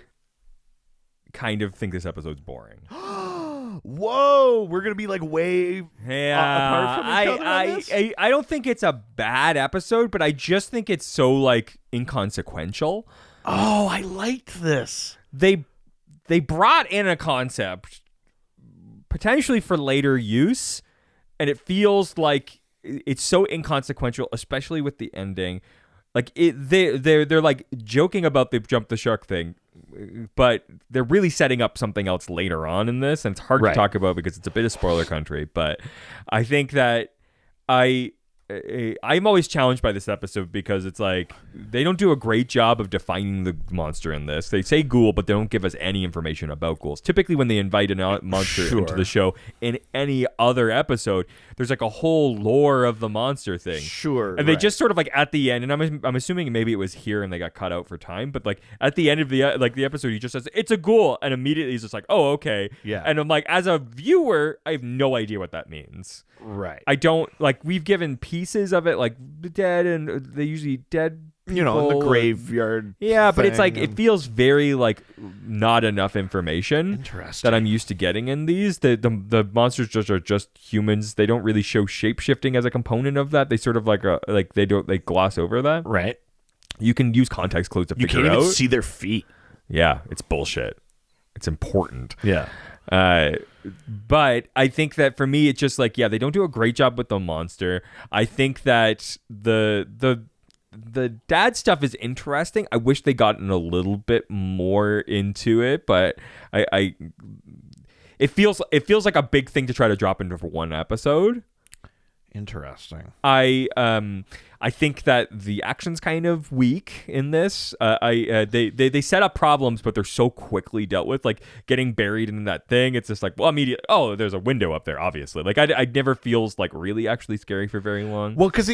kind of think this episode's boring. Whoa, we're gonna be like way apart from each other on this? I don't think it's a bad episode, but I just think it's so like inconsequential. Oh, I liked this. They brought in a concept potentially for later use, and it feels like it's so inconsequential, especially with the ending. Like they're like joking about the jump the shark thing, but they're really setting up something else later on in this, and it's hard to talk about because it's a bit of spoiler country. But I think that I'm always challenged by this episode because it's like they don't do a great job of defining the monster in this. They say ghoul, but they don't give us any information about ghouls. Typically, when they invite a monster into the show in any other episode, there's like a whole lore of the monster thing. Sure. And they just sort of like at the end, and I'm assuming maybe it was here and they got cut out for time, but like at the end of the episode, he just says it's a ghoul, and immediately he's just like, oh, okay. Yeah. And I'm like, as a viewer, I have no idea what that means. Right. I don't like. We've given pieces of it, like the dead, and they usually dead people, in the graveyard. Yeah, but it's like it feels very like not enough information. Interesting. That I'm used to getting in these. The monsters just are just humans. They don't really show shape shifting as a component of that. They sort of they gloss over that. Right. You can use context clues to figure You can't out. even see their feet. Yeah, it's bullshit. It's important. Yeah. But I think that for me, it's just like, they don't do a great job with the monster. I think that the dad stuff is interesting. I wish they gotten a little bit more into it, but it feels like a big thing to try to drop into for one episode. Interesting. I think that the action's kind of weak in this. They set up problems, but they're so quickly dealt with. Like getting buried in that thing, it's just like, well, immediately. Oh, there's a window up there. Obviously, like I never feels like really actually scary for very long. Well, because I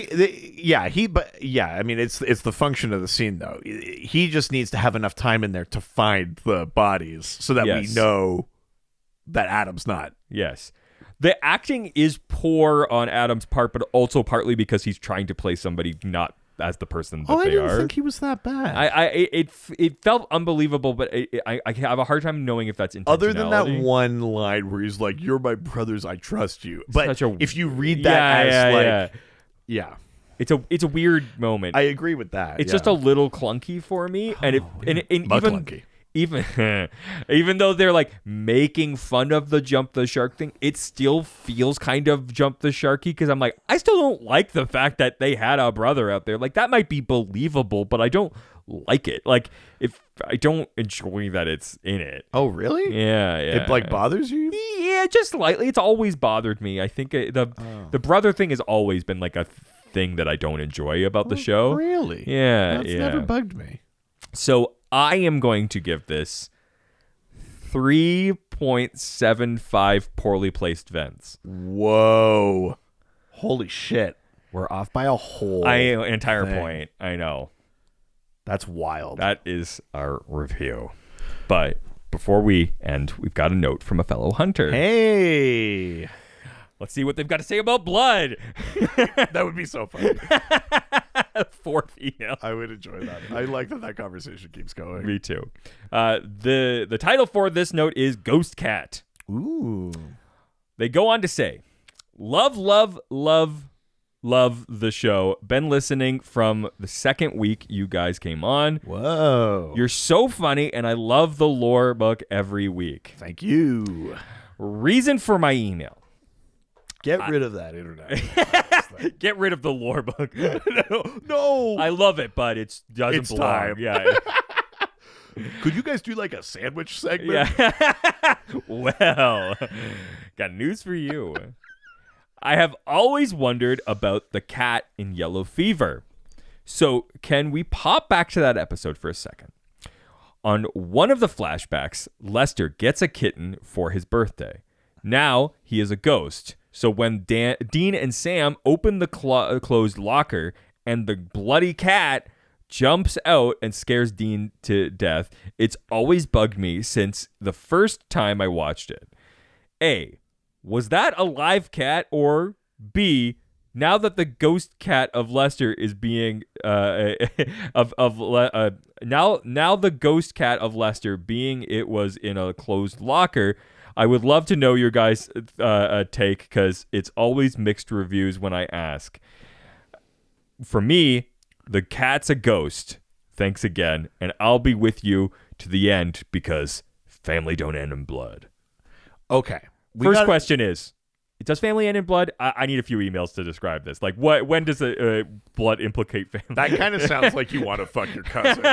mean, it's the function of the scene though. He just needs to have enough time in there to find the bodies so that we know that Adam's not. Yes. The acting is poor on Adam's part, but also partly because he's trying to play somebody not as the person that they are. I didn't think he was that bad. It felt unbelievable, but I have a hard time knowing if that's intentionality. Other than that one line where he's like, "You're my brothers, I trust you." But if you read that it's a weird moment. I agree with that. It's just a little clunky for me, and even though they're like making fun of the jump the shark thing, it still feels kind of jump the sharky, because I'm like, I still don't like the fact that they had a brother out there. Like, that might be believable, but I don't like it. Like, if I don't enjoy that it's in it. Oh, really? Yeah. It like bothers you? Yeah, just slightly. It's always bothered me. I think the brother thing has always been like a thing that I don't enjoy about the show. Really? Yeah. That's never bugged me. So I am going to give this 3.75 poorly placed vents. Whoa. Holy shit. We're off by a whole entire thing. point. I know. That's wild. That is our review. But before we end, we've got a note from a fellow hunter. Hey. Let's see what they've got to say about blood. That would be so funny. Fourth email. I would enjoy that. I like that conversation keeps going. Me too. The title for this note is Ghost Cat. Ooh. They go on to say, love the show. Been listening from the second week you guys came on. Whoa. You're so funny, and I love the lore book every week. Thank you. Reason for my email. Get rid of that internet. Get rid of the lore book. No. I love it, but it doesn't belong. Time. Yeah. Could you guys do like a sandwich segment? Yeah. Well, got news for you. I have always wondered about the cat in Yellow Fever. So can we pop back to that episode for a second? On one of the flashbacks, Lester gets a kitten for his birthday. Now he is a ghost. So when Dean and Sam open the closed locker and the bloody cat jumps out and scares Dean to death, it's always bugged me since the first time I watched it. A, was that a live cat? Or B, now that the ghost cat of Lester is being now the ghost cat of Lester being it was in a closed locker. I would love to know your guys' take, because it's always mixed reviews when I ask. For me, the cat's a ghost. Thanks again, and I'll be with you to the end, because family don't end in blood. Okay. First question is, does family end in blood? I need a few emails to describe this. Like, when does blood implicate family? That kind of sounds like you want to fuck your cousin,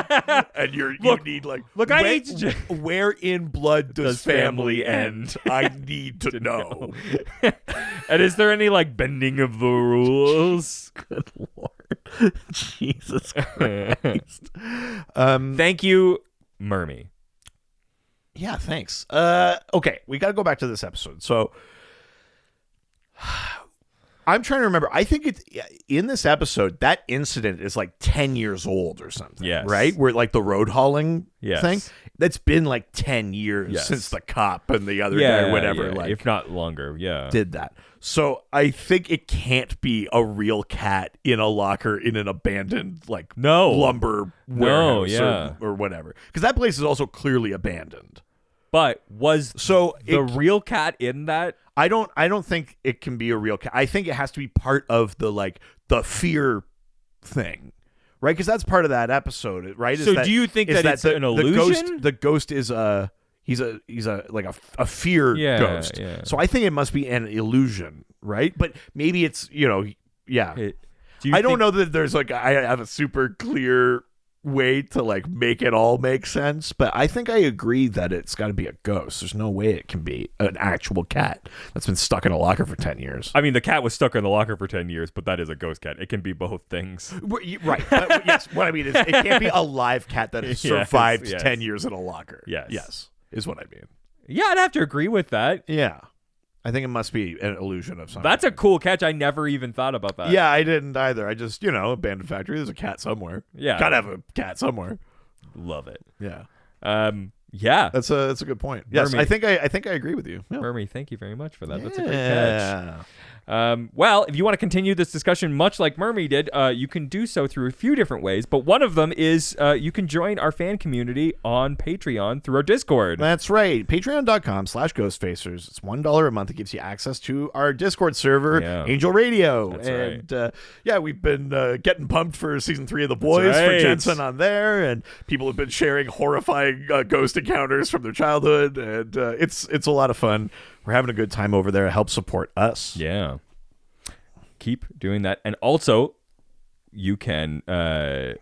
and you need like. Look, I need to. Where in blood does family end? I need to know. And is there any like bending of the rules? Good Lord, Jesus Christ. Thank you, Mermy. Yeah, thanks. Okay, we got to go back to this episode. So. I'm trying to remember. I think it's in this episode, that incident is like 10 years old or something. Yes. Right? Where like the road hauling thing. That's been like 10 years since the cop and the other guy or whatever. Like, if not longer, did that. So I think it can't be a real cat in a locker in an abandoned like lumber warehouse or whatever. Because that place is also clearly abandoned. But was the real cat in that? I don't think it can be a real cat. I think it has to be part of the fear thing, right? Because that's part of that episode, right? So do you think that it's an illusion? The ghost is he's a fear ghost. Yeah. So I think it must be an illusion, right? But maybe it's I don't know that there's like I have a super clear way to like make it all make sense, but I think I agree that it's got to be a ghost. There's no way it can be an actual cat that's been stuck in a locker for 10 years. I mean, the cat was stuck in the locker for 10 years, but that is a ghost cat. It can be both things. Right. Yes. What I mean is it can't be a live cat that has survived 10 years in a locker. Yes, is what I mean. Yeah, I'd have to agree with that. Yeah. I think it must be an illusion of something. That's a cool catch. I never even thought about that. Yeah, I didn't either. I just, abandoned factory. There's a cat somewhere. Yeah. Gotta have a cat somewhere. Love it. Yeah. Yeah, that's a good point. Yes, Murmy. I think I agree with you. Yeah. Murmy, thank you very much for that. That's a great catch. Well, if you want to continue this discussion much like Murmy did, you can do so through a few different ways, but one of them is you can join our fan community on Patreon through our Discord. That's right. Patreon.com/Ghostfacers. It's $1 a month. It gives you access to our Discord server, Angel Radio. That's and right. We've been getting pumped for season 3 of The Boys for Jensen on there, and people have been sharing horrifying ghost encounters from their childhood, and it's a lot of fun. We're having a good time over there. Help support us. Yeah. Keep doing that. And also, you can... wow.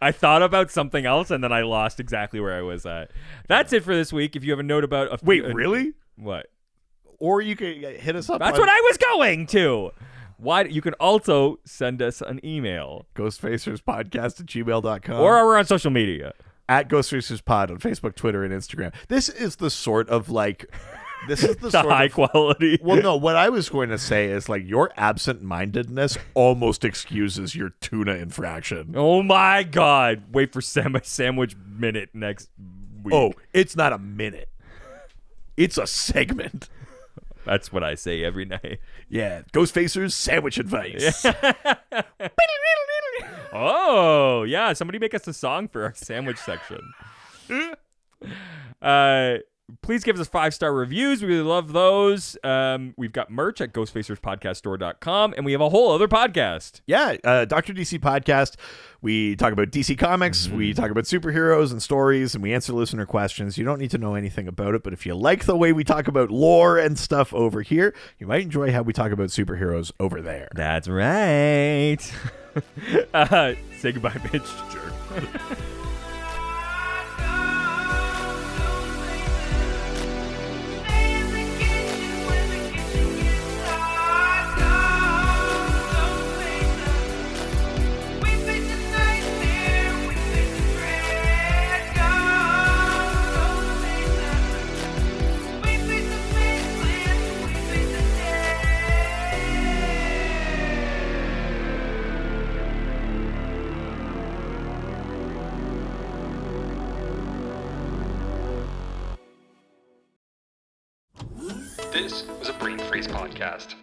I thought about something else, and then I lost exactly where I was at. That's it for this week. If you have a note about... really? What? Or you can hit us up. That's what I was going to. Why? You can also send us an email. ghostfacerspodcast@gmail.com. Or we're on social media. At Ghostfacerspod on Facebook, Twitter, and Instagram. This is the sort of like... This is the sort high of, quality. Well, no, what I was going to say is like your absent-mindedness almost excuses your tuna infraction. Oh my God. Wait for Sandwich Minute next week. Oh, it's not a minute. It's a segment. That's what I say every night. Yeah, Ghostfacer's sandwich advice. Oh, yeah. Somebody make us a song for our sandwich section. Please give us 5-star reviews. We really love those. We've got merch at ghostfacerspodcaststore.com, and we have a whole other podcast. Yeah, Dr. DC Podcast. We talk about DC Comics. Mm-hmm. We talk about superheroes and stories, and we answer listener questions. You don't need to know anything about it, but if you like the way we talk about lore and stuff over here, you might enjoy how we talk about superheroes over there. That's right. Say goodbye, bitch. Jerk. This was a Brain Freeze podcast.